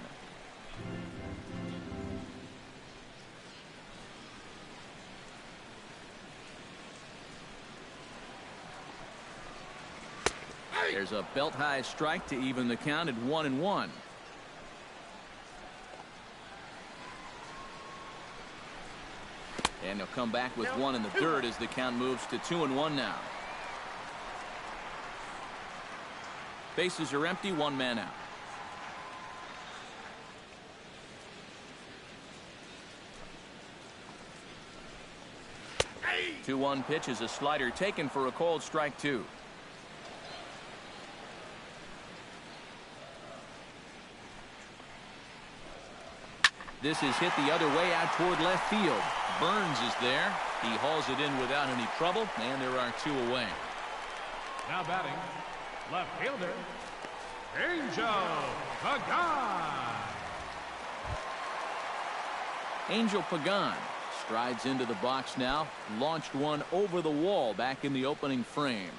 There's a belt high strike to even the count at 1-1. And he'll come back with one in the dirt as the count moves to 2-1 now. Bases are empty, one man out. Hey. 2-1 pitch is a slider taken for a called strike 2. This is hit the other way out toward left field. Burns is there. He hauls it in without any trouble, and there are 2 away. Now batting, left fielder, Angel Pagan. Angel Pagan strides into the box now. Launched one over the wall back in the opening frame.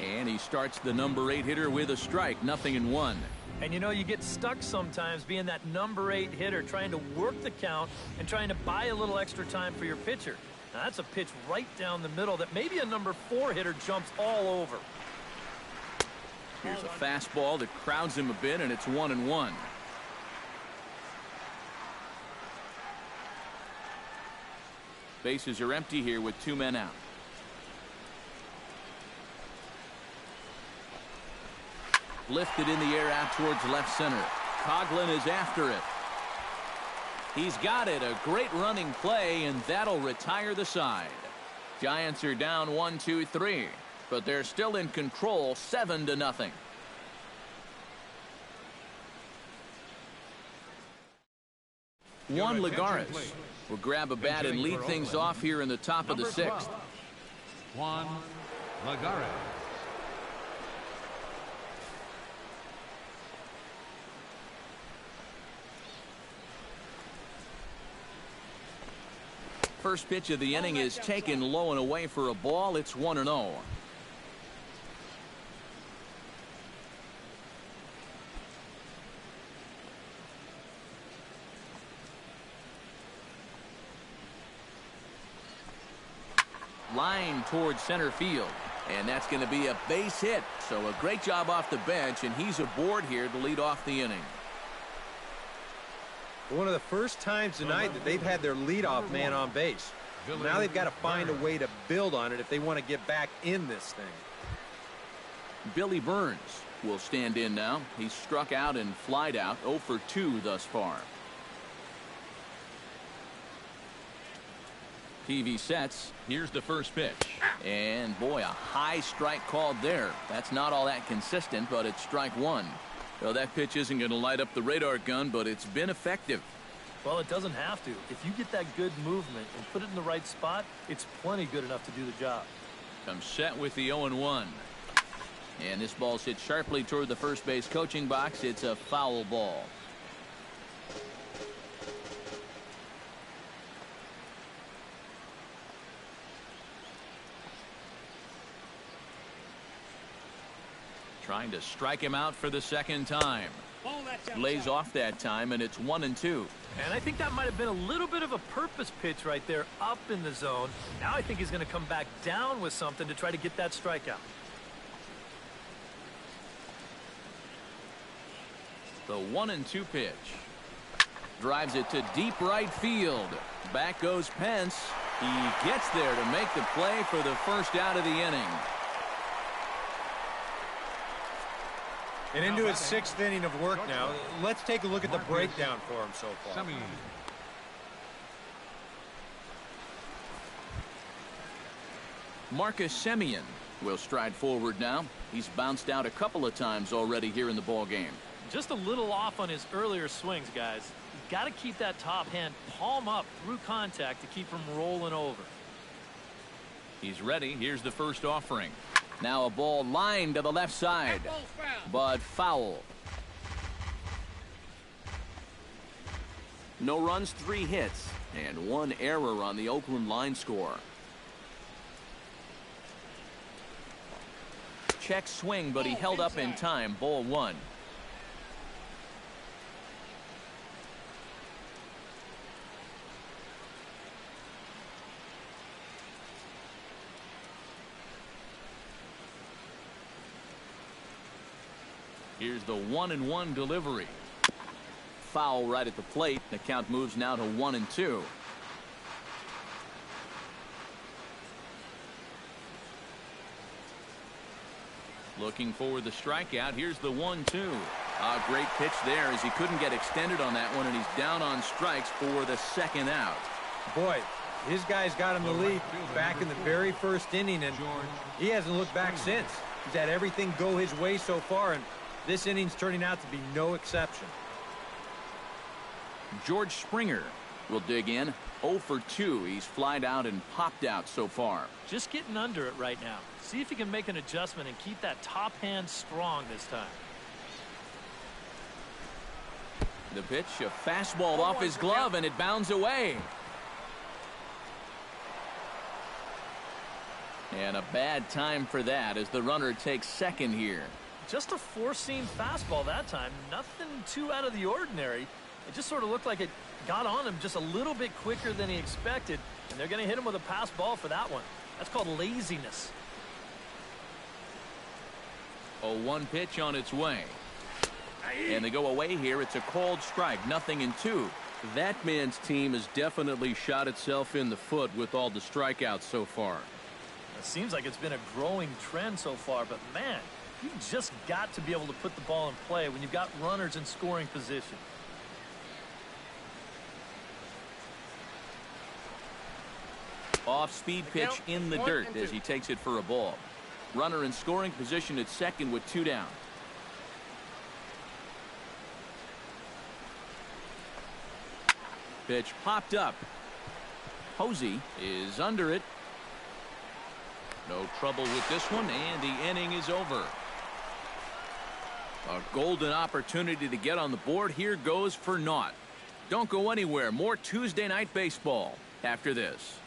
And he starts the number 8 hitter with a strike. 0-1. And you know, you get stuck sometimes being that number 8 hitter, trying to work the count and trying to buy a little extra time for your pitcher. Now that's a pitch right down the middle that maybe a number 4 hitter jumps all over. Here's a fastball that crowds him a bit, and it's 1-1. Bases are empty here with 2 men out. Lifted in the air out towards left center. Coughlin is after it. He's got it. A great running play, and that'll retire the side. Giants are down 1-2-3, but they're still in control 7-0. Juan Lagares will grab a bat and lead things off here in the top of the 6th. Juan Lagares. First pitch of the inning is taken low and away for a ball. It's 1-0. Line towards center field, and that's going to be a base hit. So a great job off the bench, and he's aboard here to lead off the inning. One of the first times tonight that they've had their leadoff man on base. Now they've got to find a way to build on it if they want to get back in this thing. Billy Burns will stand in now. He's struck out and flied out, 0 for 2 thus far. TV sets. Here's the first pitch. And boy, a high strike called there. That's not all that consistent, but it's strike 1. Well, that pitch isn't going to light up the radar gun, but it's been effective. Well, it doesn't have to. If you get that good movement and put it in the right spot, it's plenty good enough to do the job. Comes set with the 0-1. And this ball's hit sharply toward the first base coaching box. It's a foul ball. Trying to strike him out for the second time. Lays off that time, and it's 1-2. And I think that might have been a little bit of a purpose pitch right there up in the zone. Now I think he's going to come back down with something to try to get that strikeout. The 1-2 pitch. Drives it to deep right field. Back goes Pence. He gets there to make the play for the first out of the inning. And into his 6th inning of work now. Let's take a look at the breakdown for him so far. Marcus Semien will stride forward now. He's bounced out a couple of times already here in the ball game. Just a little off on his earlier swings, guys. You've got to keep that top hand palm up through contact to keep him rolling over. He's ready. Here's the first offering. Now a ball lined to the left side, but foul. No runs, 3 hits, and 1 error on the Oakland line score. Check swing, but he held up in time. Ball 1. Here's the 1-1 delivery. Foul right at the plate. The count moves now to 1-2. Looking for the strikeout. Here's the 1-2. A great pitch there as he couldn't get extended on that one, and he's down on strikes for the second out. Boy, his guys got him the lead back in the very first inning, and he hasn't looked back since. He's had everything go his way so far, and this inning's turning out to be no exception. George Springer will dig in. 0 for 2. He's flied out and popped out so far. Just getting under it right now. See if he can make an adjustment and keep that top hand strong this time. The pitch, a fastball off his glove, and it bounds away. And a bad time for that as the runner takes second here. Just a 4-seam fastball that time. Nothing too out of the ordinary. It just sort of looked like it got on him just a little bit quicker than he expected. And they're going to hit him with a pass ball for that one. That's called laziness. 0-1 pitch on its way. And they go away here. It's a called strike. 0-2. That man's team has definitely shot itself in the foot with all the strikeouts so far. It seems like it's been a growing trend so far, but man, you just got to be able to put the ball in play when you've got runners in scoring position. Off-speed pitch in the dirt as he takes it for a ball. Runner in scoring position at second with 2 down. Pitch popped up. Posey is under it. No trouble with this one, and the inning is over. A golden opportunity to get on the board here goes for naught. Don't go anywhere. More Tuesday night baseball after this.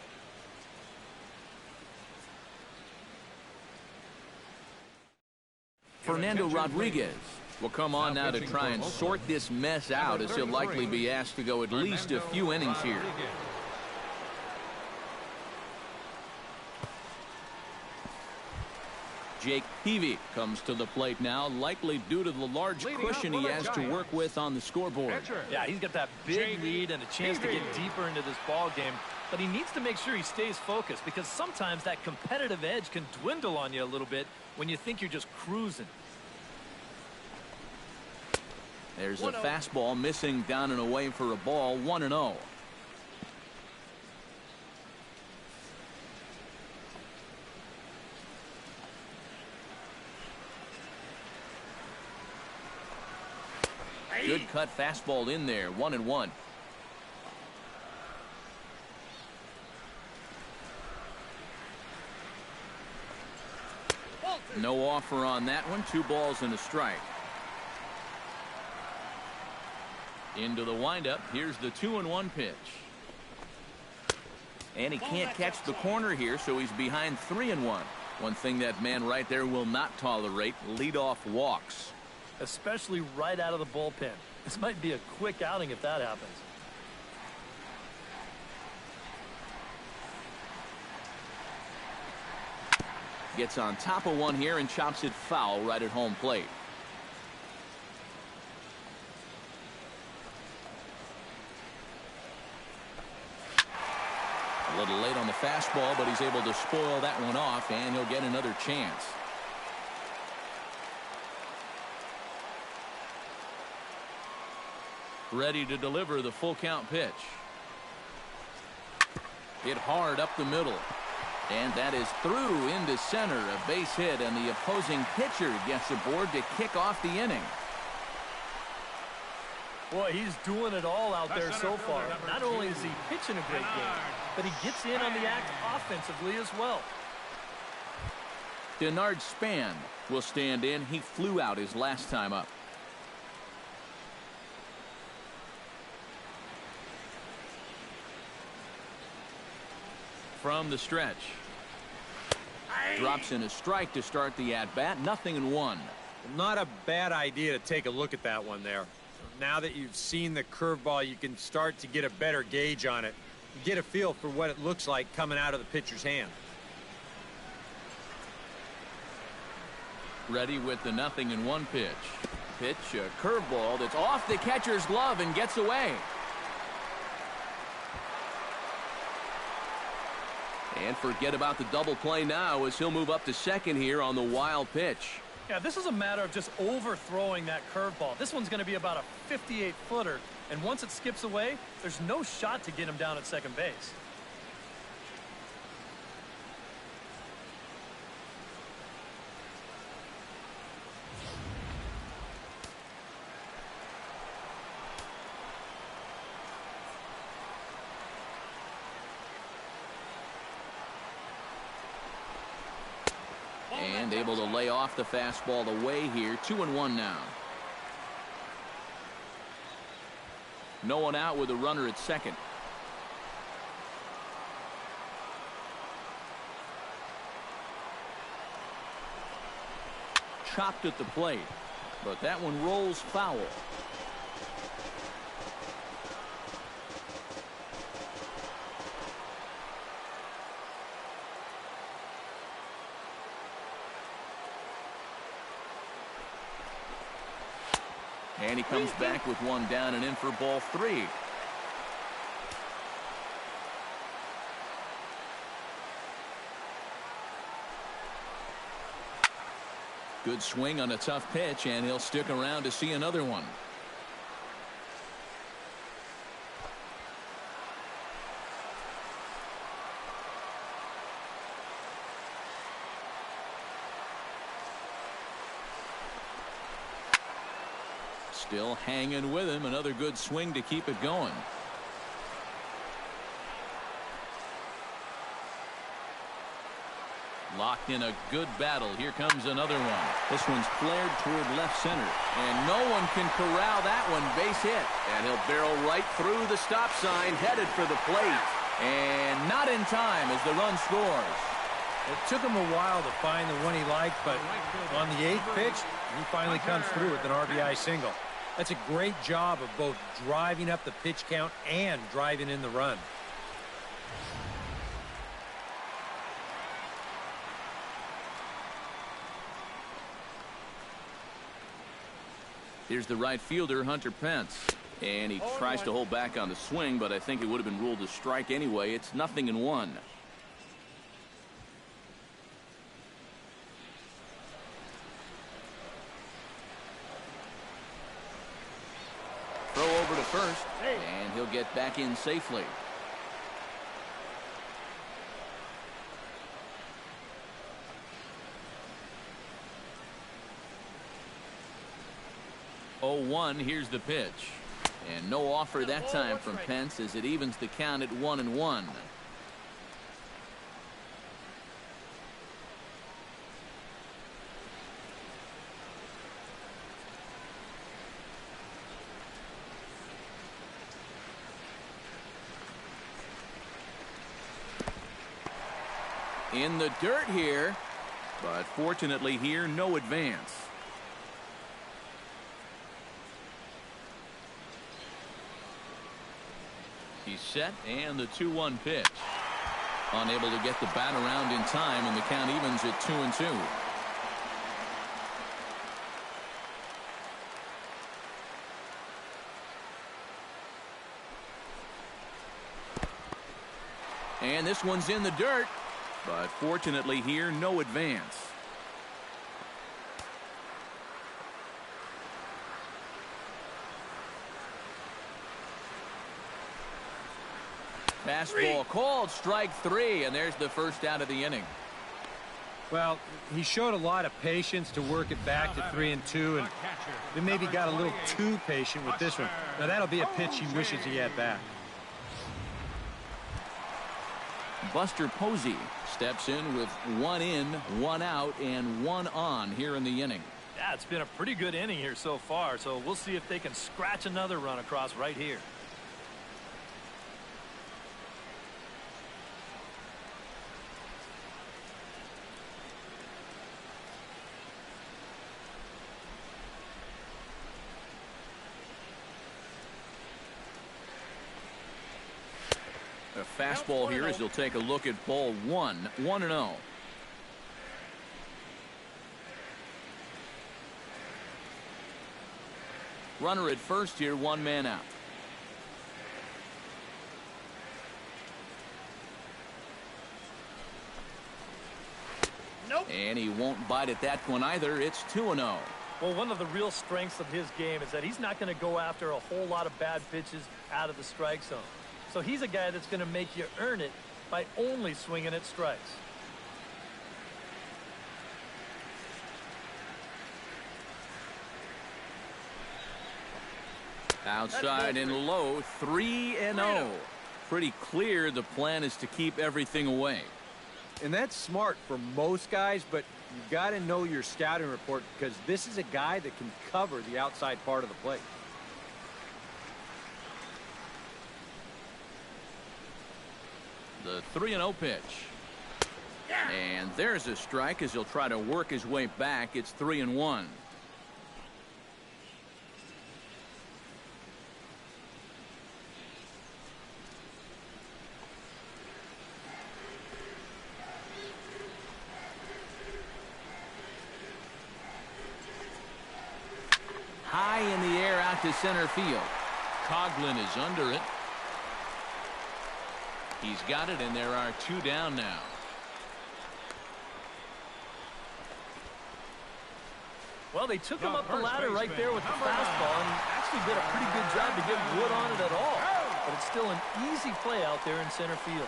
Fernando Rodriguez will come on now to try and sort this mess out, as he'll likely be asked to go at least a few innings here. Jake Peavy comes to the plate now, likely due to the large cushion he has to work with on the scoreboard. Yeah, he's got that big lead and a chance to get deeper into this ball game, but he needs to make sure he stays focused, because sometimes that competitive edge can dwindle on you a little bit when you think you're just cruising. There's a fastball missing down and away for a ball. 1-0. Good cut fastball in there. 1-1. No offer on that one. 2 balls and a strike. Into the windup. Here's the 2-1 pitch. And he can't catch the corner here, so he's behind 3-1. One thing that man right there will not tolerate: leadoff walks. Especially right out of the bullpen. This might be a quick outing if that happens. Gets on top of one here and chops it foul right at home plate. A little late on the fastball, but he's able to spoil that one off, and he'll get another chance. Ready to deliver the full count pitch. Hit hard up the middle. And that is through into center. A base hit, and the opposing pitcher gets aboard to kick off the inning. Boy, he's doing it all out there so far. Not only is he pitching a great game, but he gets in on the act offensively as well. Denard Span will stand in. He flew out his last time up. From the stretch. Drops in a strike to start the at-bat. 0-1. Not a bad idea to take a look at that one there. Now that you've seen the curveball, you can start to get a better gauge on it. Get a feel for what it looks like coming out of the pitcher's hand. Ready with the 0-1 pitch. Pitch, a curveball that's off the catcher's glove and gets away. And forget about the double play now, as he'll move up to second here on the wild pitch. Yeah, this is a matter of just overthrowing that curveball. This one's going to be about a 58-footer, and once it skips away, there's no shot to get him down at second base. And able to lay off the fastball away here. 2-1 now. No one out with a runner at second. Chopped at the plate, but that one rolls foul. And he comes back with one down and in for ball 3. Good swing on a tough pitch, and he'll stick around to see another one. Still hanging with him. Another good swing to keep it going. Locked in a good battle. Here comes another one. This one's flared toward left center, and no one can corral that one. Base hit, and he'll barrel right through the stop sign, headed for the plate, and not in time as the run scores. It took him a while to find the one he liked, but on the 8th pitch, he finally comes through with an RBI single. That's a great job of both driving up the pitch count and driving in the run. Here's the right fielder, Hunter Pence. And he tries to hold back on the swing, but I think it would have been ruled a strike anyway. It's 0-1. Throw over to first, and he'll get back in safely. Oh, 1, here's the pitch. And no offer that time from Pence as it evens the count at 1-1. In the dirt here, but fortunately here, no advance. He's set, and the 2-1 pitch. Unable to get the bat around in time, and the count evens at 2-2. And this one's in the dirt, but fortunately here, no advance. Fastball called, strike 3, and there's the first out of the inning. Well, he showed a lot of patience to work it back to 3-2, and they maybe got a little too patient with this one. Now that'll be a pitch he wishes he had back. Buster Posey steps in with 1 in, 1 out, and 1 on here in the inning. Yeah, it's been a pretty good inning here so far, so we'll see if they can scratch another run across right here. A fastball here as he'll take a look at ball 1, 1-0. Runner at first here, 1 man out. Nope. And he won't bite at that one either. It's 2-0. Well, one of the real strengths of his game is that he's not going to go after a whole lot of bad pitches out of the strike zone. So he's a guy that's going to make you earn it by only swinging at strikes. Outside and low, 3-0. Pretty clear the plan is to keep everything away. And that's smart for most guys, but you've got to know your scouting report because this is a guy that can cover the outside part of the plate. The 3-0 pitch. And there's a strike as he'll try to work his way back. It's 3-1. High in the air out to center field. Coughlin is under it. He's got it, and there are 2 down now. Well, they took him up the ladder right there with the fastball, and he actually did a pretty good job to get wood on it at all. But it's still an easy play out there in center field.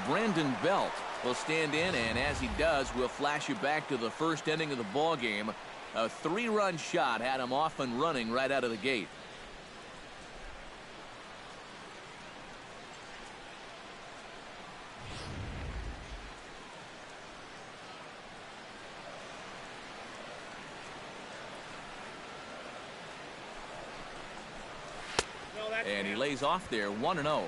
Brandon Belt will stand in, and as he does, we'll flash you back to the first inning of the ball game. A 3-run shot had him off and running right out of the gate. And he lays off there, 1-0.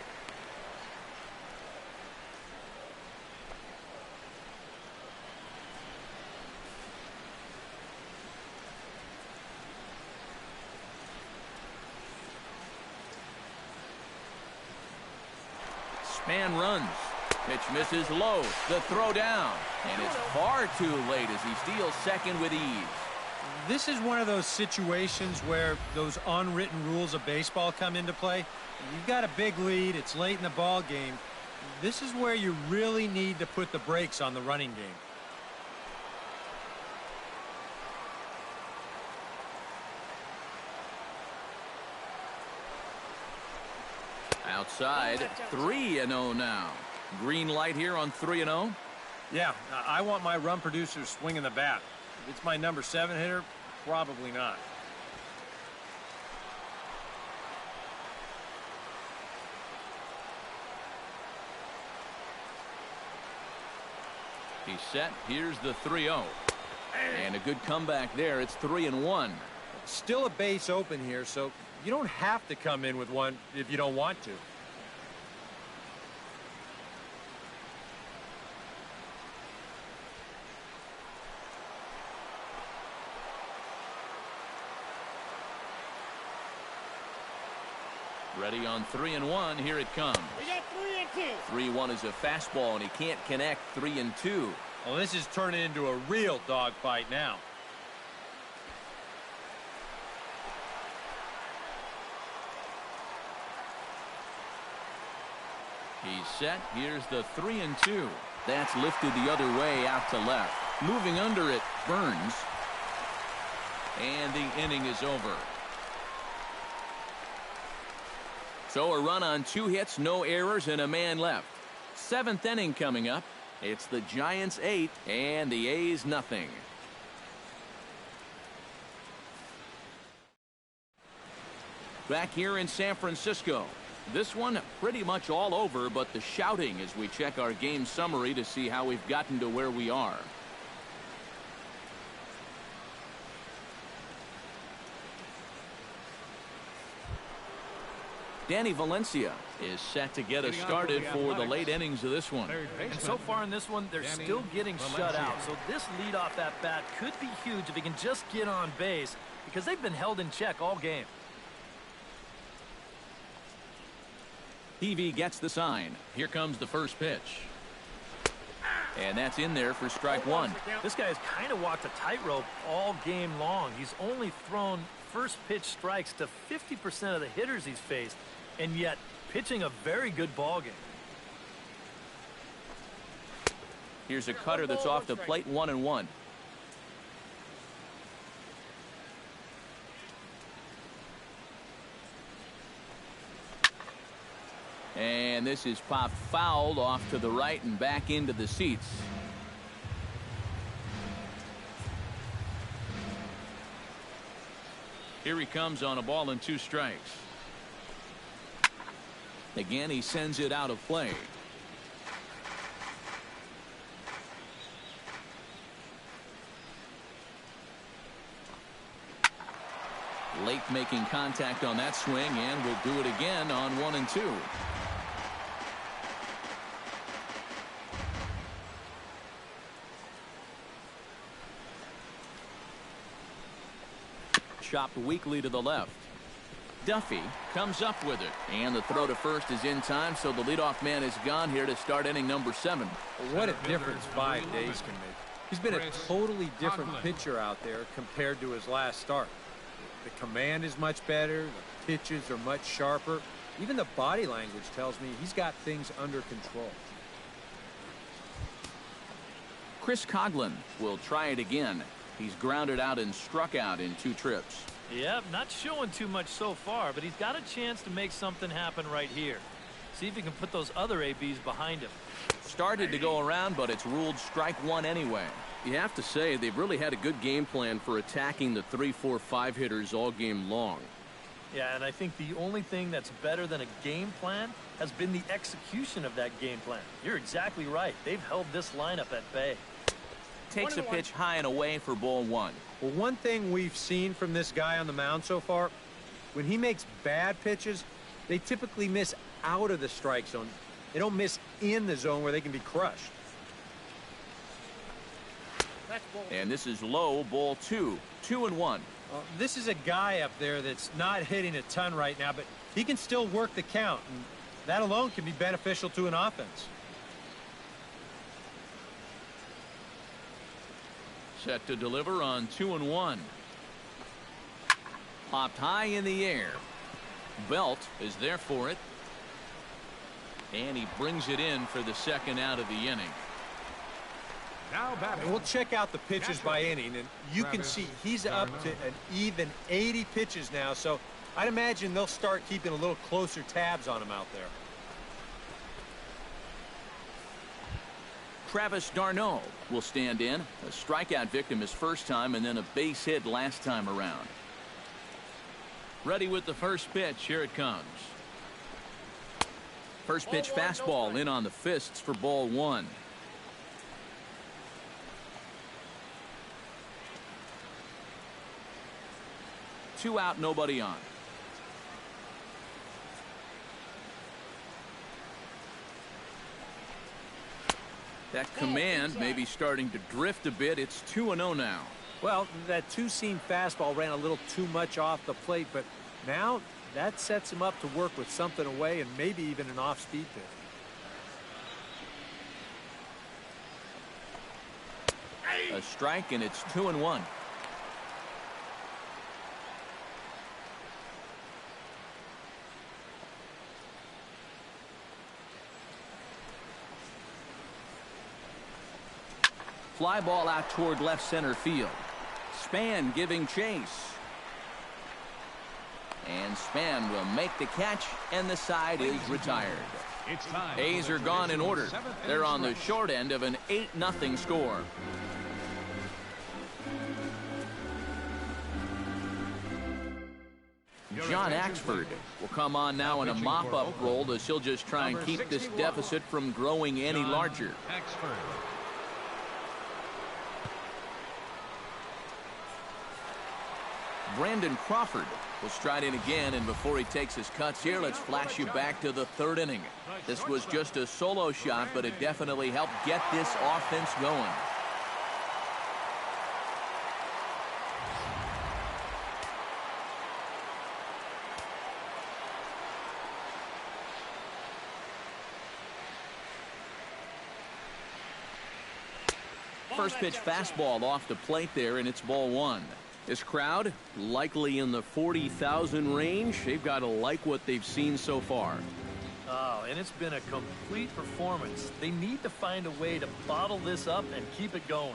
Span runs. Pitch misses low. The throw down. And it's far too late as he steals second with ease. This is one of those situations where those unwritten rules of baseball come into play. You've got a big lead. It's late in the ball game. This is where you really need to put the brakes on the running game. Outside, 3-0 now. Green light here on 3-0. Yeah, I want my run producer swinging the bat. If it's my number 7 hitter, probably not. He's set. Here's the 3-0. And a good comeback there. It's 3-1. Still a base open here, so you don't have to come in with one if you don't want to. Ready on 3-1. Here it comes. We got 3-2. 3-1 is a fastball, and he can't connect. 3-2. Well, this is turning into a real dogfight now. He's set. Here's the 3-2. That's lifted the other way out to left. Moving under it, Burns. And the inning is over. So a run on 2 hits, no errors, and a man left. 7th inning coming up. It's the Giants 8 and the A's nothing. Back here in San Francisco. This one pretty much all over, but the shouting as we check our game summary to see how we've gotten to where we are. Danny Valencia is set to get us started for the late innings of this one. And so far in this one, they're still getting shut out. So this leadoff at bat could be huge if he can just get on base, because they've been held in check all game. Peavy gets the sign. Here comes the first pitch. And that's in there for strike one. This guy has kind of walked a tightrope all game long. He's only thrown first pitch strikes to 50% of the hitters he's faced, and yet pitching a very good ball game. Here's a cutter that's off the plate, 1-1. And this is popped fouled off to the right and back into the seats. Here he comes on a ball and 2 strikes. Again, he sends it out of play. Late making contact on that swing, and will do it again on 1-2. Chopped weakly to the left. Duffy comes up with it, and the throw to first is in time, so the leadoff man is gone here to start inning number 7. What a difference 5 days can make. He's been a totally different pitcher out there compared to his last start. The command is much better, the pitches are much sharper. Even the body language tells me he's got things under control. Chris Coughlin will try it again. He's grounded out and struck out in 2 trips. Yep, not showing too much so far, but he's got a chance to make something happen right here. See if he can put those other ABs behind him. Started to go around, but it's ruled strike 1 anyway. You have to say they've really had a good game plan for attacking the 3, 4, 5 hitters all game long. Yeah, and I think the only thing that's better than a game plan has been the execution of that game plan. You're exactly right. They've held this lineup at bay. Takes a pitch high and away for ball 1. Well, one thing we've seen from this guy on the mound so far, when he makes bad pitches, they typically miss out of the strike zone. They don't miss in the zone where they can be crushed. And this is low, ball 2. 2-1. This is a guy up there that's not hitting a ton right now, but he can still work the count, and that alone can be beneficial to an offense. Set to deliver on 2-1. Popped high in the air. Belt is there for it. And he brings it in for the second out of the inning. Now batting. And we'll check out the pitches by inning, and you can see he's up to an even 80 pitches now, so I'd imagine they'll start keeping a little closer tabs on him out there. Travis d'Arnaud will stand in. A strikeout victim his first time, and then a base hit last time around. Ready with the first pitch. Here it comes. First pitch fastball in on the fists for ball 1. Two out, nobody on. That command may be starting to drift a bit. It's 2-0 now. Well, that 2-seam fastball ran a little too much off the plate, but Now, that sets him up to work with something away and maybe even an off-speed pitch. A strike, and it's 2-1. Fly ball out toward left center field. Span giving chase. And Span will make the catch, and the side is retired. A's are gone in order. They're on the short end of an 8-0 score. John Axford will come on now in a mop-up role as he'll just try and keep this deficit from growing any larger. Brandon Crawford will stride in again, and before he takes his cuts here, let's flash you back to the third inning. This was just a solo shot, but it definitely helped get this offense going. First pitch fastball off the plate there, and it's ball one. This crowd, likely in the 40,000 range. They've got to like what they've seen so far. Oh, and it's been a complete performance. They need to find a way to bottle this up and keep it going.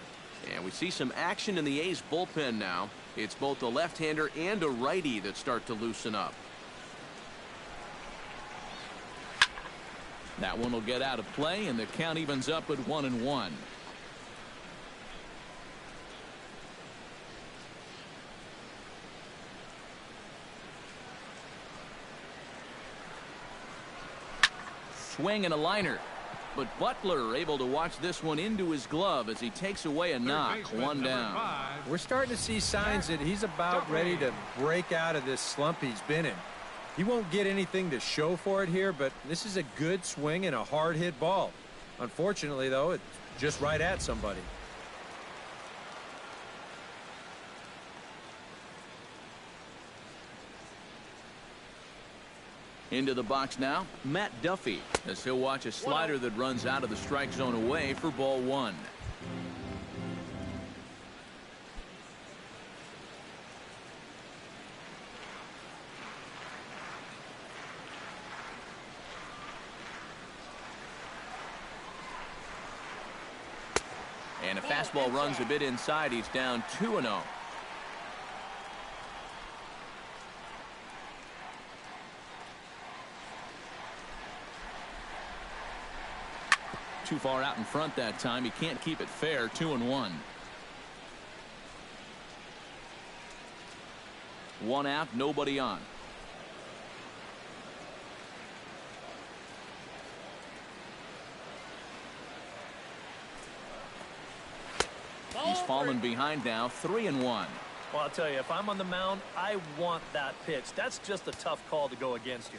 And we see some action in the A's bullpen now. It's both a left-hander and a righty that start to loosen up. That one will get out of play, and the count evens up at 1-1. Swing and a liner, but Butler able to watch this one into his glove as he takes away a knock. One down. We're starting to see signs that he's about ready to break out of this slump he's been in. He won't get anything to show for it here, but this is a good swing and a hard hit ball. Unfortunately, though, it's just right at somebody. Into the box now, Matt Duffy, as he'll watch a slider that runs out of the strike zone away for ball one. And a fastball runs a bit inside. He's down 2-0. Too far out in front that time. He can't keep it fair. 2-1. One out, nobody on. He's fallen behind now. 3-1. Well, I'll tell you, if I'm on the mound, I want that pitch. That's just a tough call to go against you.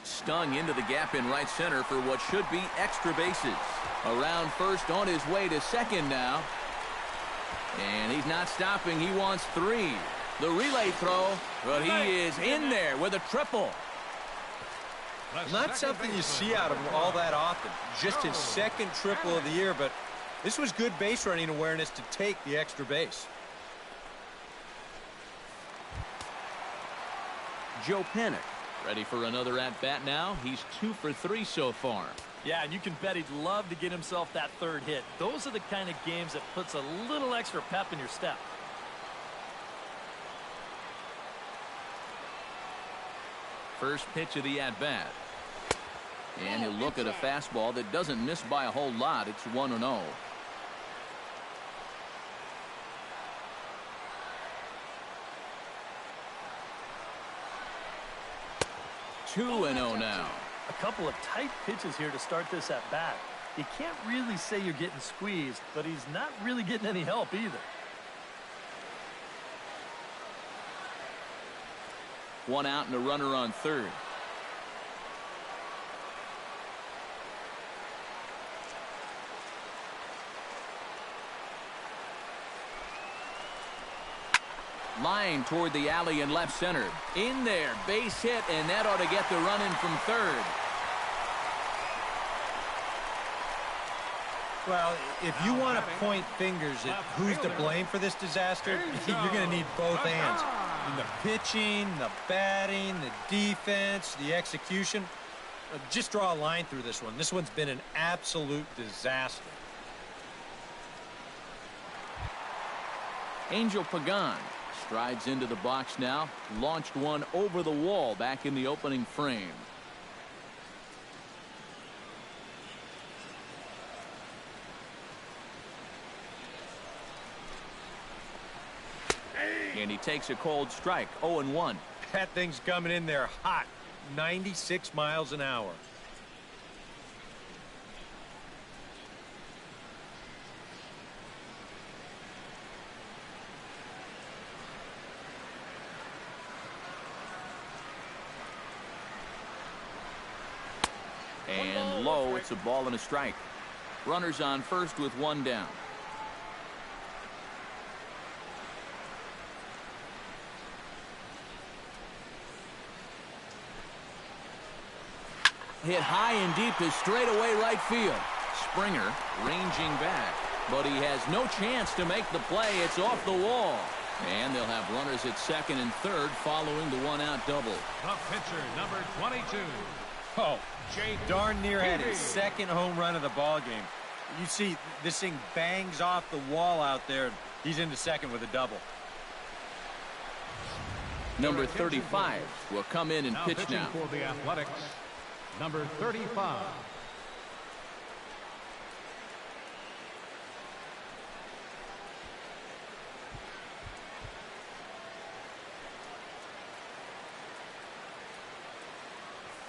Stung into the gap in right center for what should be extra bases. Around first, on his way to second now. And he's not stopping. He wants three. The relay throw, but he is in there with a triple. Not something you see out of him all that often. Just his second triple of the year, but this was good base running awareness to take the extra base. Joe Panic ready for another at-bat now. He's 2 for 3 so far. Yeah, and you can bet he'd love to get himself that third hit. Those are the kind of games that puts a little extra pep in your step. First pitch of the at-bat. And he'll look at a fastball that doesn't miss by a whole lot. It's 1-0. Two and 0 now. A couple of tight pitches here to start this at bat. You can't really say you're getting squeezed, but he's not really getting any help either. One out and a runner on third. Line toward the alley in left center. In there, base hit, and that ought to get the run in from third. Well, if you want to point fingers at who's to blame for this disaster, you're going to need both hands. In the pitching, the batting, the defense, the execution. Just draw a line through this one. This one's been an absolute disaster. Angel Pagan strides into the box now. Launched one over the wall back in the opening frame. And he takes a cold strike, 0-1. That thing's coming in there hot, 96 miles an hour. And low, it's a ball and a strike. Runners on first with one down. Hit high and deep to straightaway right field. Springer ranging back, but he has no chance to make the play. It's off the wall. And they'll have runners at second and third following the one-out double. The pitcher, number 22. Oh, darn near had his second home run of the ball game. You see, this thing bangs off the wall out there. He's into second with a double. Number 35 will come in and pitch pitching now. for the Athletics, number 35.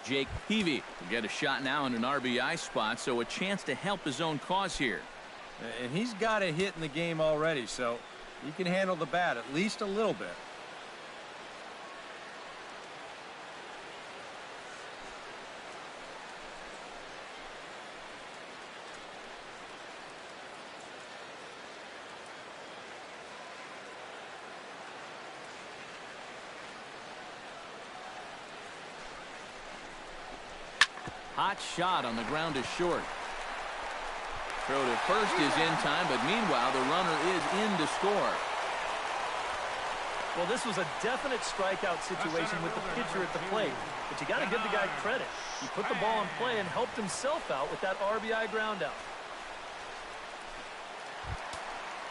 Jake Peavy will get a shot now in an RBI spot, so a chance to help his own cause here. And he's got a hit in the game already, so he can handle the bat at least a little bit. Hot shot on the ground is short. Throw to first is in time, but meanwhile the runner is in to score. Well, this was a definite strikeout situation with the pitcher at the plate, but you got to give the guy credit. He put the ball in play and helped himself out with that RBI groundout.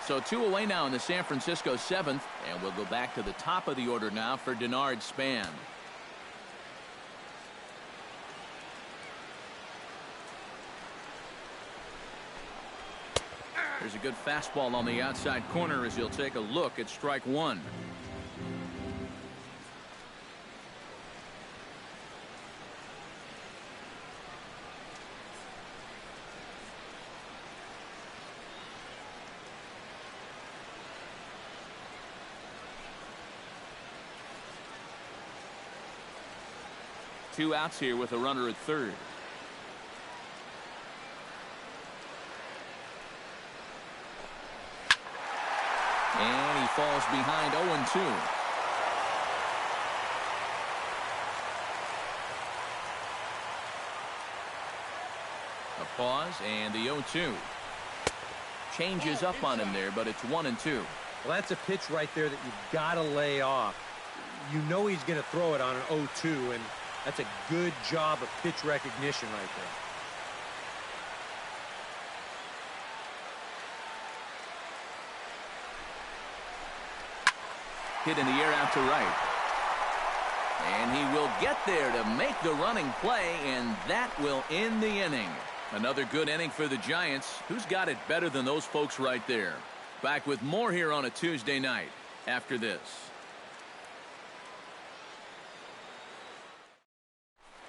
So 2 away now in the San Francisco 7th, and we'll go back to the top of the order now for Denard Span. There's a good fastball on the outside corner as he'll take a look at strike one. Two outs here with a runner at third. And he falls behind 0-2. A pause and the 0-2. Changes up on him there, but it's 1-2. Well, that's a pitch right there that you've got to lay off. You know he's going to throw it on an 0-2, and that's a good job of pitch recognition right there. Hit in the air out to right. And he will get there to make the running play, and that will end the inning. Another good inning for the Giants. Who's got it better than those folks right there? Back with more here on a Tuesday night after this.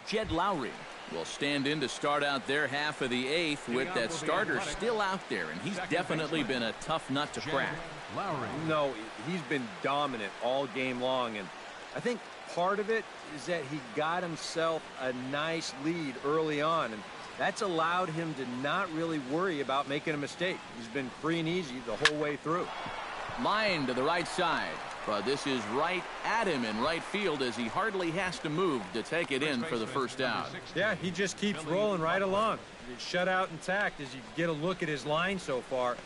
Jed Lowry will stand in to start out their half of the 8th with that starter still out there, and he's definitely been a tough nut to crack. No, he's been dominant all game long, and I think part of it is that he got himself a nice lead early on, and that's allowed him to not really worry about making a mistake. He's been free and easy the whole way through. Line to the right side. But this is right at him in right field as he hardly has to move to take it in for the first out. Yeah, he just keeps rolling right along. Shut out intact as you get a look at his line so far.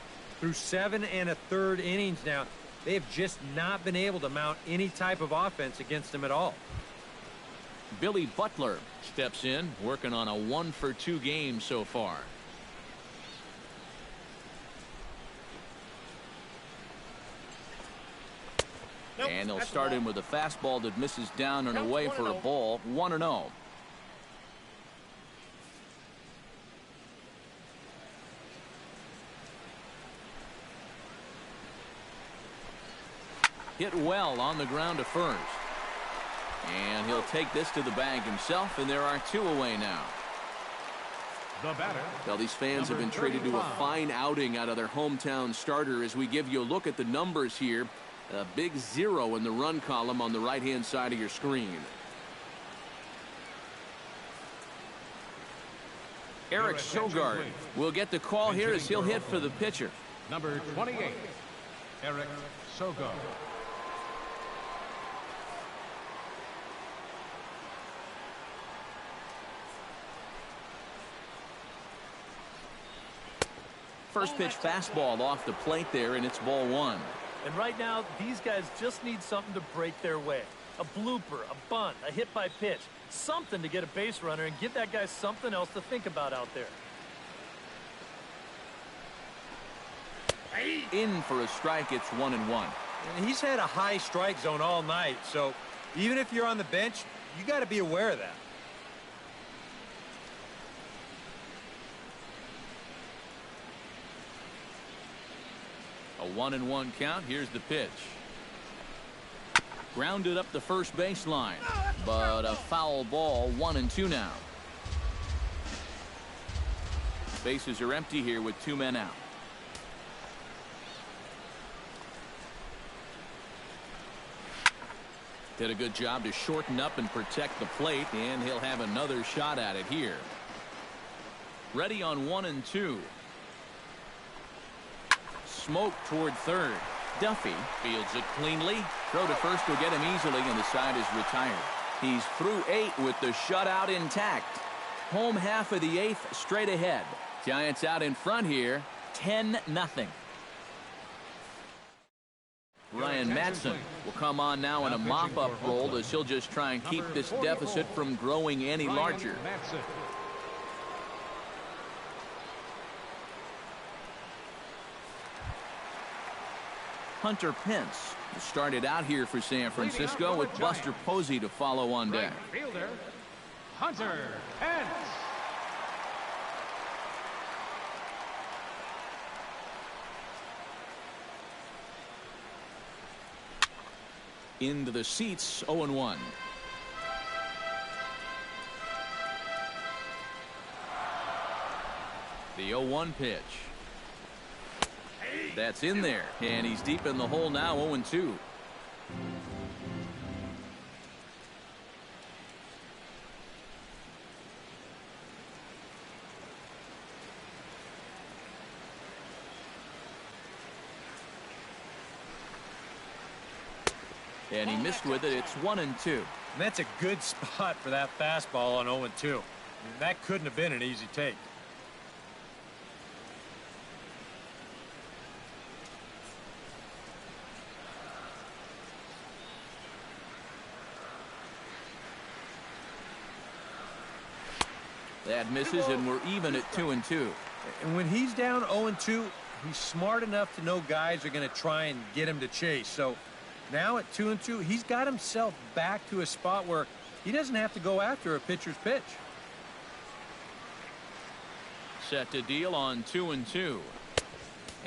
Through 7 1/3 innings now, they have just not been able to mount any type of offense against him at all. Billy Butler steps in, working on a 1-for-2 game so far. And they'll start him with a fastball that misses down and away for a ball. 1-0. Hit well on the ground to first. And he'll take this to the bag himself, and there are 2 away now. The batter. Well, these fans have been treated to a fine outing out of their hometown starter as we give you a look at the numbers here. A big 0 in the run column on the right-hand side of your screen. Eric Sogard will get the call here as he'll hit for the pitcher. Number 28, Eric Sogard. First pitch fastball off the plate there, and it's ball 1. And right now, these guys just need something to break their way. A blooper, a bunt, a hit by pitch. Something to get a base runner and give that guy something else to think about out there. In for a strike, it's 1-1. And he's had a high strike zone all night, so even if you're on the bench, you got to be aware of that. A 1-1 count. Here's the pitch. Grounded up the first baseline, but a foul ball. 1-2 now. Bases are empty here with 2 men out. Did a good job to shorten up and protect the plate, and he'll have another shot at it here. Ready on 1-2. Smoke toward third. Duffy fields it cleanly. Throw to first will get him easily, and the side is retired. He's through 8 with the shutout intact. Home half of the 8th straight ahead. Giants out in front here, 10-0. Ryan Madsen will come on now in a mop-up role as he'll just try and keep this deficit from growing any larger. Hunter Pence started out here for San Francisco with Buster Posey to follow on deck. Fielder, Hunter Pence. Into the seats, 0-1. The 0-1 pitch. That's in there, and he's deep in the hole now, 0-2. And he missed with it. It's 1-2. And that's a good spot for that fastball on 0-2. That couldn't have been an easy take. That misses, and we're even at 2-2. And when he's down 0-2, he's smart enough to know guys are going to try and get him to chase. So now at 2-2, he's got himself back to a spot where he doesn't have to go after a pitcher's pitch. Set to deal on 2-2.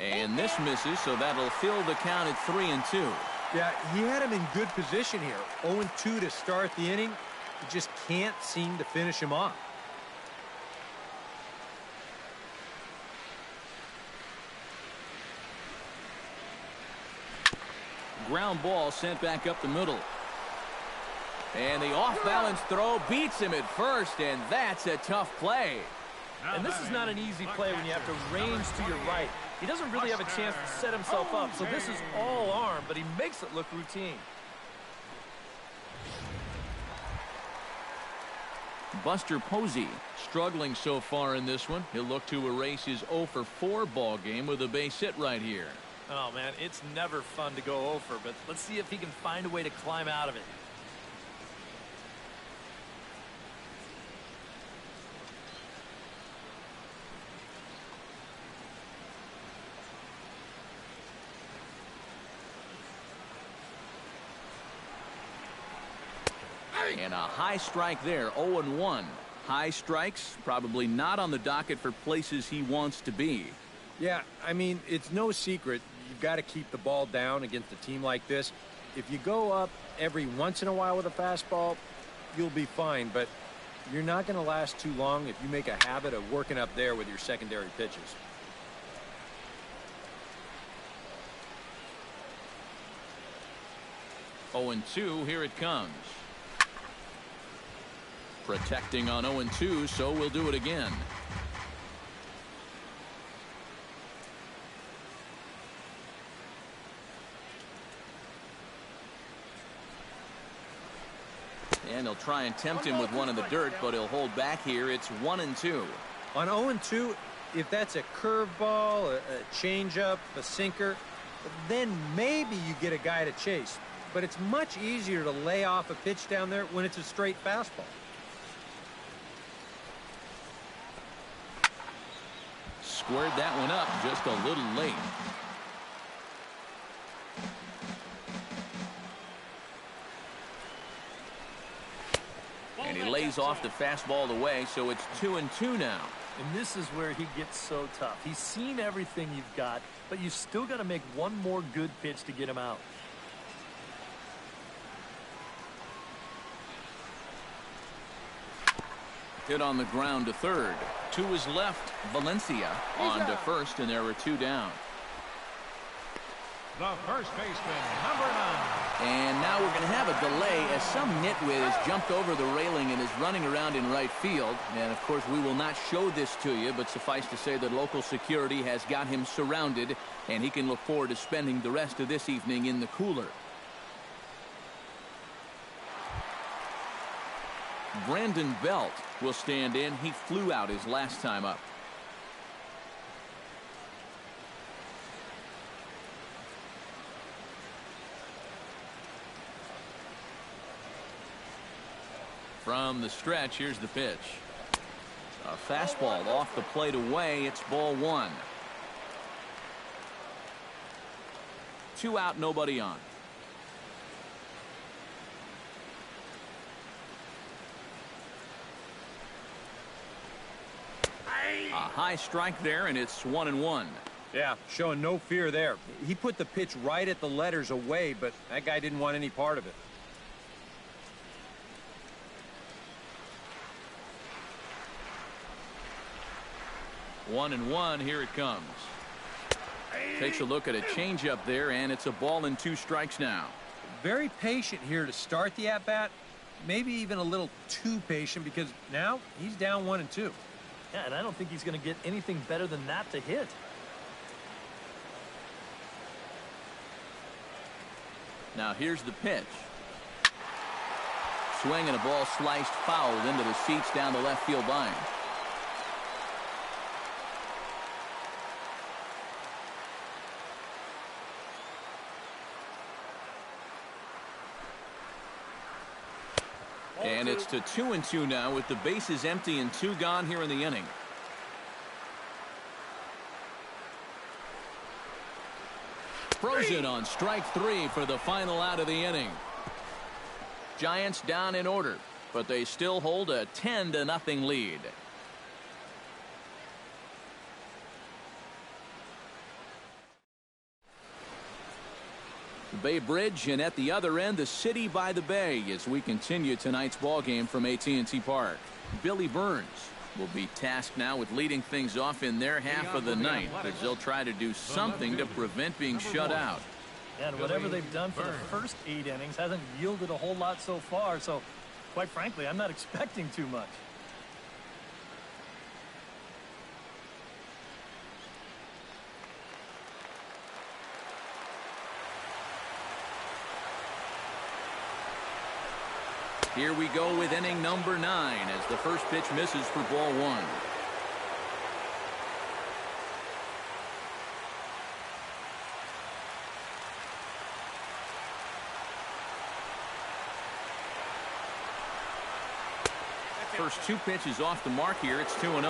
And this misses, so that'll fill the count at 3-2. Yeah, he had him in good position here. 0-2 to start the inning. He just can't seem to finish him off. Ground ball sent back up the middle. And the off-balance throw beats him at first, and that's a tough play. And this is not an easy play when you have to range to your right. He doesn't really have a chance to set himself up, so this is all arm, but he makes it look routine. Buster Posey struggling so far in this one. He'll look to erase his 0 for 4 ball game with a base hit right here. Oh, man, it's never fun to go 0 for, but let's see if he can find a way to climb out of it. And a high strike there, 0-1. High strikes, probably not on the docket for places he wants to be. Yeah, I mean, it's no secret. You've got to keep the ball down against a team like this. If you go up every once in a while with a fastball, you'll be fine. But you're not going to last too long if you make a habit of working up there with your secondary pitches. Oh, 0-2, here it comes. Protecting on 0-2, so we'll do it again. And he'll try and tempt him with one in the dirt, but he'll hold back here. It's 1-2. On 0-2, if that's a curveball, a changeup, a sinker, then maybe you get a guy to chase. But it's much easier to lay off a pitch down there when it's a straight fastball. Squared that one up just a little late. And he lays off the fastball away, so it's 2-2 now. And this is where he gets so tough. He's seen everything you've got, but you've still got to make one more good pitch to get him out. Hit on the ground to third. To his left, Valencia on to first, and there were 2 down. The first baseman, number 9. And now we're going to have a delay as some nitwit has jumped over the railing and is running around in right field. And, of course, we will not show this to you, but suffice to say that local security has got him surrounded, and he can look forward to spending the rest of this evening in the cooler. Brandon Belt will stand in. He flew out his last time up. From the stretch, here's the pitch. A fastball off the plate away. It's ball 1. 2 out, nobody on. A high strike there, and it's 1-1. Yeah, showing no fear there. He put the pitch right at the letters away, but that guy didn't want any part of it. One and one, here it comes. Takes a look at a changeup there, and it's a ball and 2 strikes now. Very patient here to start the at-bat. Maybe even a little too patient, because now he's down 1-2. Yeah, and I don't think he's going to get anything better than that to hit. Now here's the pitch. Swing and a ball sliced foul into the seats down the left field line. And it's to 2-2 now with the bases empty and 2 gone here in the inning. Frozen on strike 3 for the final out of the inning. Giants down in order, but they still hold a 10-0 lead. Bay Bridge, and at the other end, the city by the bay, as we continue tonight's ball game from AT&T Park. Billy Burns will be tasked now with leading things off in their half of the ninth, as they'll try to do something to prevent being shut out. And whatever they've done for the first 8 innings hasn't yielded a whole lot so far, so quite frankly, I'm not expecting too much. Here we go with inning number 9 as the first pitch misses for ball 1. First 2 pitches off the mark here. It's 2-0.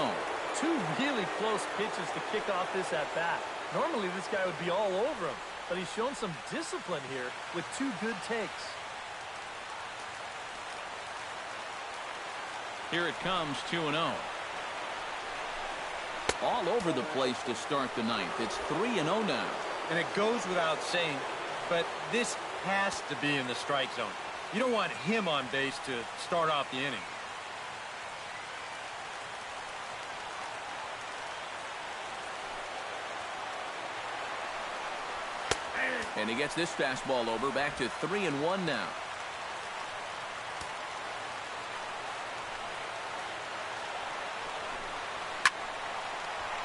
2 really close pitches to kick off this at bat. Normally this guy would be all over him, but he's shown some discipline here with 2 good takes. Here it comes, 2-0. All over the place to start the 9th. It's 3-0 now. And it goes without saying, but this has to be in the strike zone. You don't want him on base to start off the inning. And he gets this fastball over, back to 3-1 now.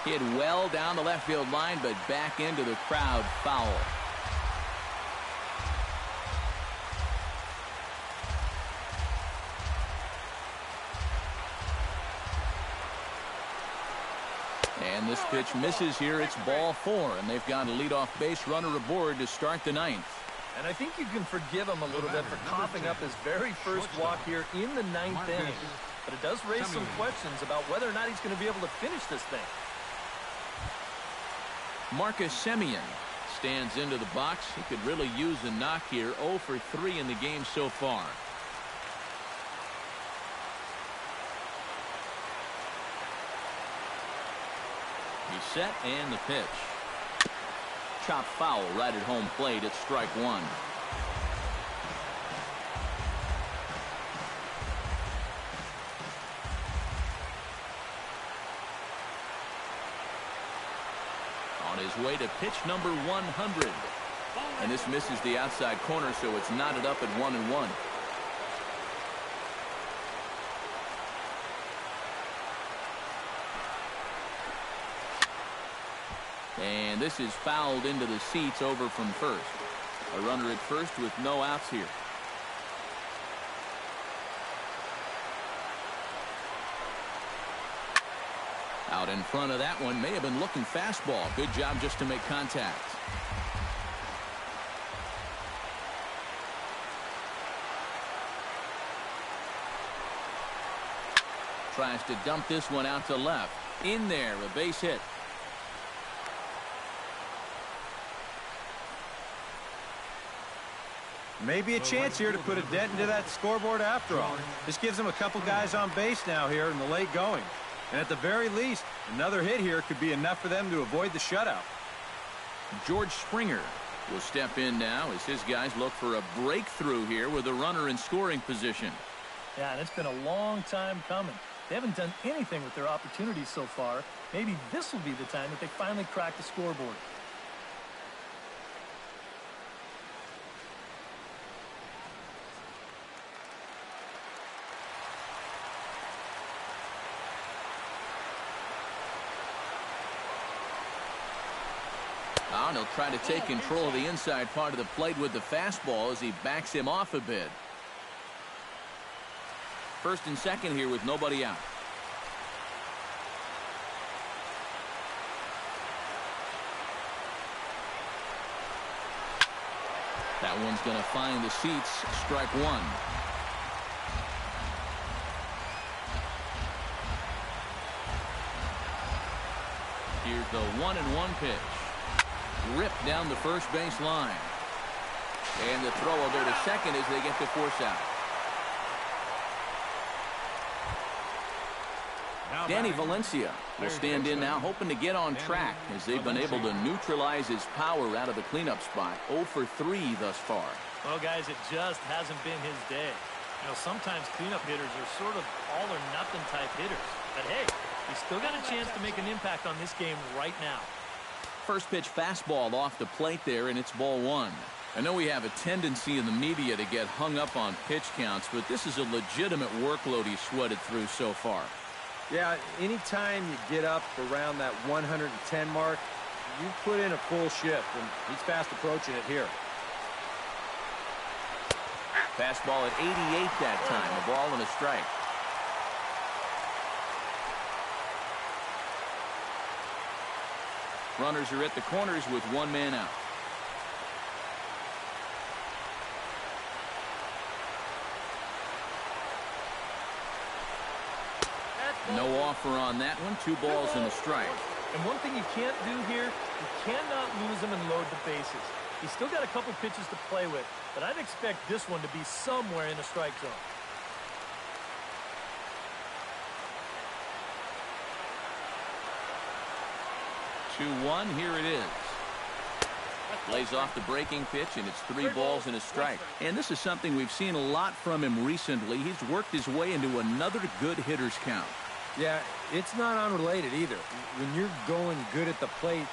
Hit well down the left field line, but back into the crowd, foul. And this pitch misses here. It's ball 4, and they've got a leadoff base runner aboard to start the 9th. And I think you can forgive him a little bit for coughing up his very first walk here in the 9th inning. But it does raise some questions about whether or not he's going to be able to finish this thing. Marcus Semien stands into the box. He could really use a knock here. 0 for 3 in the game so far. He's set, and the pitch. Chop foul right at home plate. It's strike 1. On his way to pitch number 100. And this misses the outside corner, so it's knotted up at 1-1. And this is fouled into the seats over from first. A runner at first with no outs here. Out in front of that one, may have been looking fastball. Good job just to make contact. Tries to dump this one out to left. In there, a base hit. Maybe a chance here to put a dent into that scoreboard after all. This gives them a couple guys on base now here in the late going. And at the very least, another hit here could be enough for them to avoid the shutout. George Springer will step in now as his guys look for a breakthrough here with a runner in scoring position. Yeah, and it's been a long time coming. They haven't done anything with their opportunities so far. Maybe this will be the time that they finally crack the scoreboard. And he'll try to take control of the inside part of the plate with the fastball as he backs him off a bit. First and second here with nobody out. That one's going to find the seats. Strike 1. Here's the 1-1 pitch. Ripped down the first base line. And the throw will go to second as they get the force out. Danny Valencia will stand in now, hoping to get on track as they've been able to neutralize his power out of the cleanup spot. 0 for 3 thus far. Well, guys, it just hasn't been his day. You know, sometimes cleanup hitters are sort of all or nothing type hitters. But hey, he's still got a chance to make an impact on this game right now. First pitch fastball off the plate there, and it's ball 1. I know we have a tendency in the media to get hung up on pitch counts, but this is a legitimate workload he's sweated through so far. Yeah, anytime you get up around that 110 mark, you put in a full shift, and he's fast approaching it here. Fastball at 88 that time. A ball and a strike. Runners are at the corners with one man out. No offer on that one. 2 balls and a strike. And one thing you can't do here, you cannot lose him and load the bases. He's still got a couple pitches to play with, but I'd expect this one to be somewhere in the strike zone. 2-1, here it is. Lays off the breaking pitch, and it's 3 balls and a strike. And this is something we've seen a lot from him recently. He's worked his way into another good hitter's count. Yeah, it's not unrelated either. When you're going good at the plate,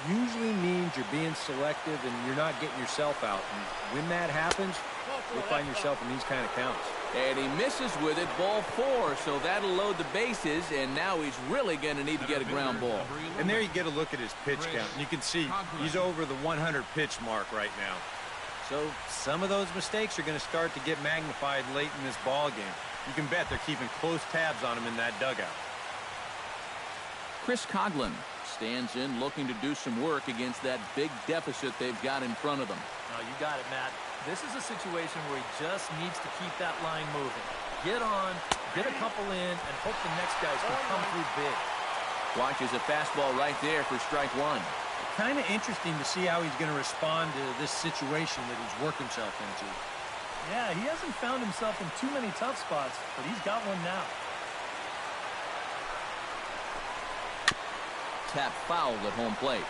usually means you're being selective and you're not getting yourself out. And when that happens, you'll find yourself in these kind of counts. And he misses with it, ball 4, so that'll load the bases, and now he's really going to need to get a ground ball. And there you get a look at his pitch count. You can see he's over the 100 pitch mark right now. So some of those mistakes are going to start to get magnified late in this ball game. You can bet they're keeping close tabs on him in that dugout. Chris Coughlin stands in looking to do some work against that big deficit they've got in front of them. No, you got it, Matt. This is a situation where he just needs to keep that line moving. Get on, get a couple in, and hope the next guys can come through big. Watches a fastball right there for strike 1. Kind of interesting to see how he's going to respond to this situation that he's worked himself into. Yeah, he hasn't found himself in too many tough spots, but he's got one now. Tap fouled at home plate.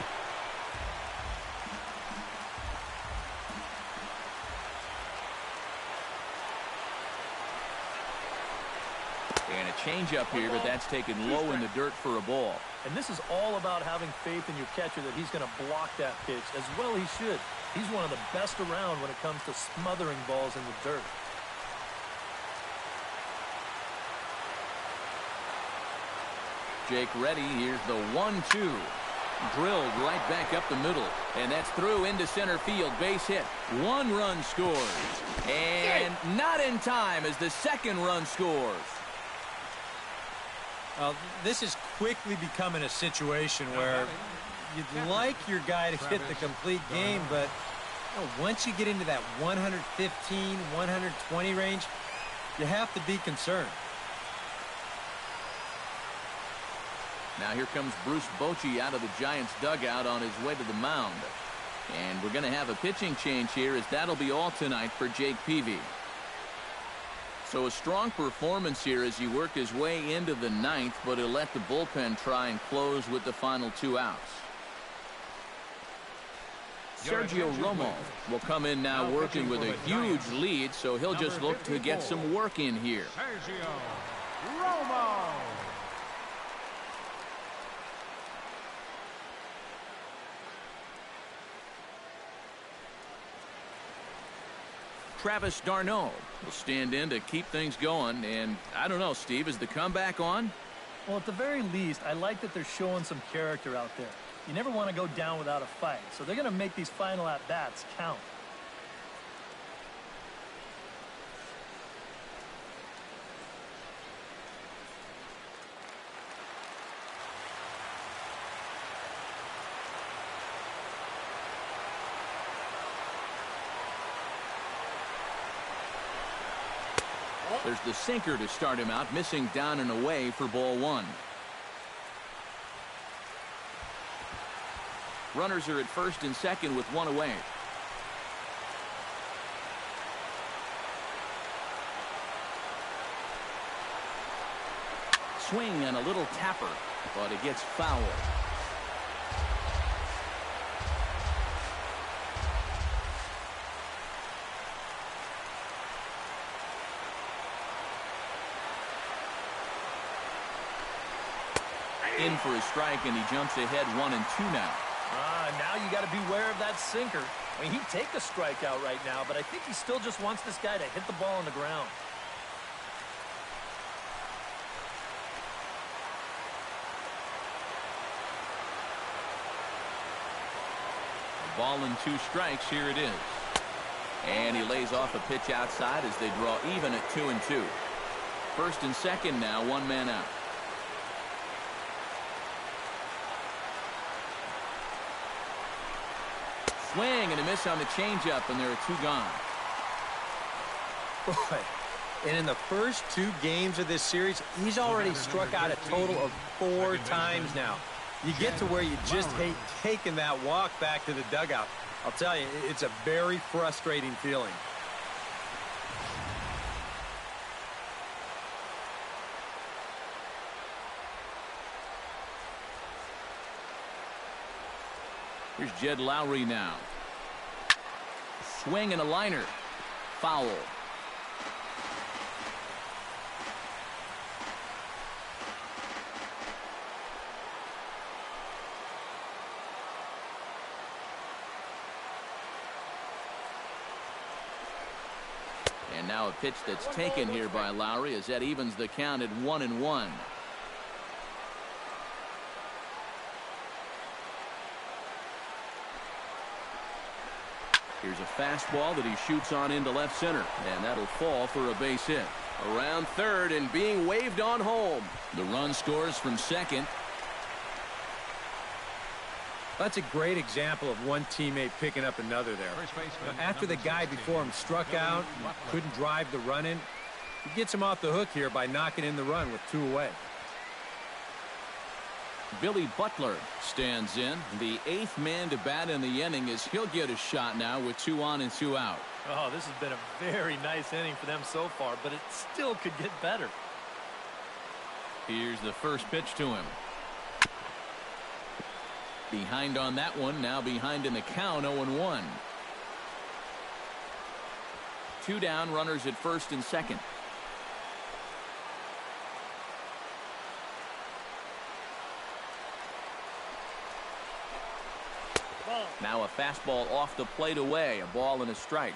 And a changeup here, but that's taken low in the dirt for a ball. And this is all about having faith in your catcher that he's going to block that pitch, as well he should. He's one of the best around when it comes to smothering balls in the dirt. Jake ready. Here's the 1-2. Drilled right back up the middle. And that's through into center field. Base hit. 1 run scores. And not in time as the 2nd run scores. This is quickly becoming a situation where you'd like your guy to hit the complete game, but once you get into that 115, 120 range, you have to be concerned. Now here comes Bruce Bochy out of the Giants dugout on his way to the mound. And we're going to have a pitching change here, as that'll be all tonight for Jake Peavy. So a strong performance here as he worked his way into the 9th, but he'll let the bullpen try and close with the final 2 outs. Sergio Romo will come in now working with a huge lead, so he'll just look to get some work in here. Sergio Romo. Travis d'Arnaud will stand in to keep things going. And I don't know, Steve, is the comeback on? Well, at the very least, I like that they're showing some character out there. You never want to go down without a fight, so they're going to make these final at-bats count. There's the sinker to start him out, missing down and away for ball 1. Runners are at first and second with 1 away. Swing and a little tapper, but it gets fouled. In for a strike, and he jumps ahead 1-2 now. Now you got to beware of that sinker. I mean, he'd take a strikeout right now, but I think he still just wants this guy to hit the ball on the ground. A ball and 2 strikes. Here it is. And he lays off a pitch outside as they draw even at 2-2. First and second now, one man out. Swing and a miss on the changeup, and there are two gone. Boy. And in the first 2 games of this series, he's already struck out a total of 4 times now. You get to where you just hate taking that walk back to the dugout. I'll tell you, it's a very frustrating feeling. Here's Jed Lowry now. Swing and a liner. Foul. And now a pitch that's taken here by Lowry as that evens the count at 1-1. Here's a fastball that he shoots on into left center, and that'll fall for a base hit. Around third and being waved on home. The run scores from second. That's a great example of one teammate picking up another there. After the guy before him struck out, couldn't drive the run in, he gets him off the hook here by knocking in the run with 2 away. Billy Butler stands in. The 8th man to bat in the inning as he'll get a shot now with 2 on and 2 out. Oh, this has been a very nice inning for them so far, but it still could get better. Here's the first pitch to him. Behind on that one, now behind in the count, 0-1. 2 down, runners at first and second. Now a fastball off the plate away, a ball and a strike.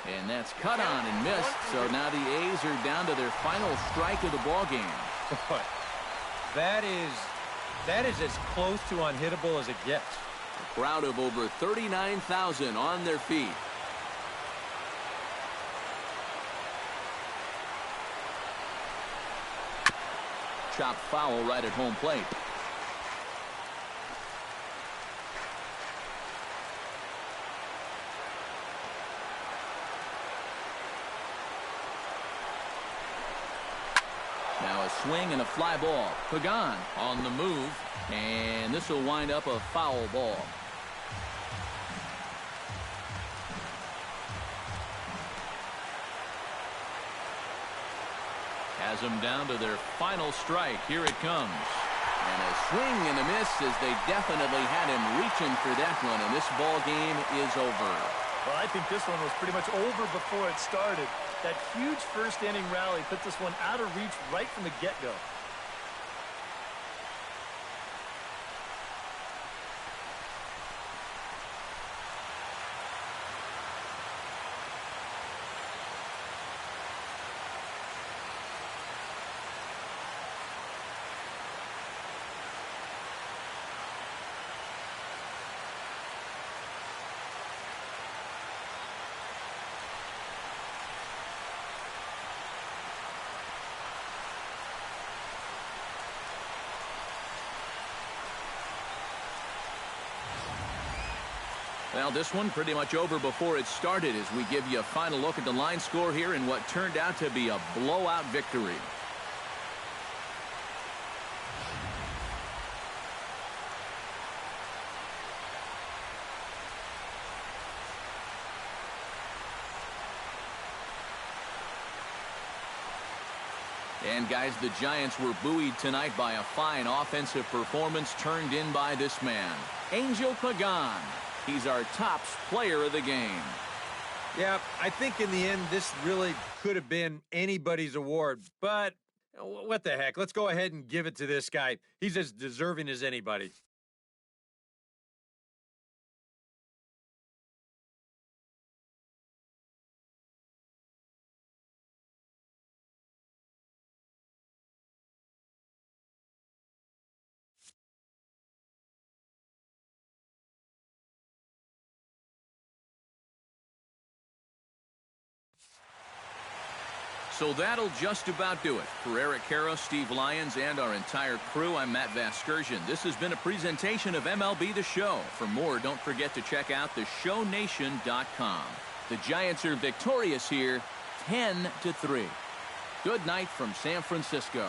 And that's cut on and missed, so now the A's are down to their final strike of the ball game. Boy, that is as close to unhittable as it gets. A crowd of over 39,000 on their feet. Chopped foul right at home plate. Now a swing and a fly ball. Pagan on the move, and this will wind up a foul ball. Has them down to their final strike. Here it comes. And a swing and a miss as they definitely had him reaching for that one, and this ball game is over. Well, I think this one was pretty much over before it started. That huge first inning rally put this one out of reach right from the get-go. Well, this one pretty much over before it started as we give you a final look at the line score here in what turned out to be a blowout victory. And guys, the Giants were buoyed tonight by a fine offensive performance turned in by this man, Angel Pagan. He's our top player of the game. Yeah, I think in the end, this really could have been anybody's award. But what the heck? Let's go ahead and give it to this guy. He's as deserving as anybody. So that'll just about do it. For Eric Caro, Steve Lyons, and our entire crew, I'm Matt Vasgersian. This has been a presentation of MLB The Show. For more, don't forget to check out theshownation.com. The Giants are victorious here, 10-3. Good night from San Francisco.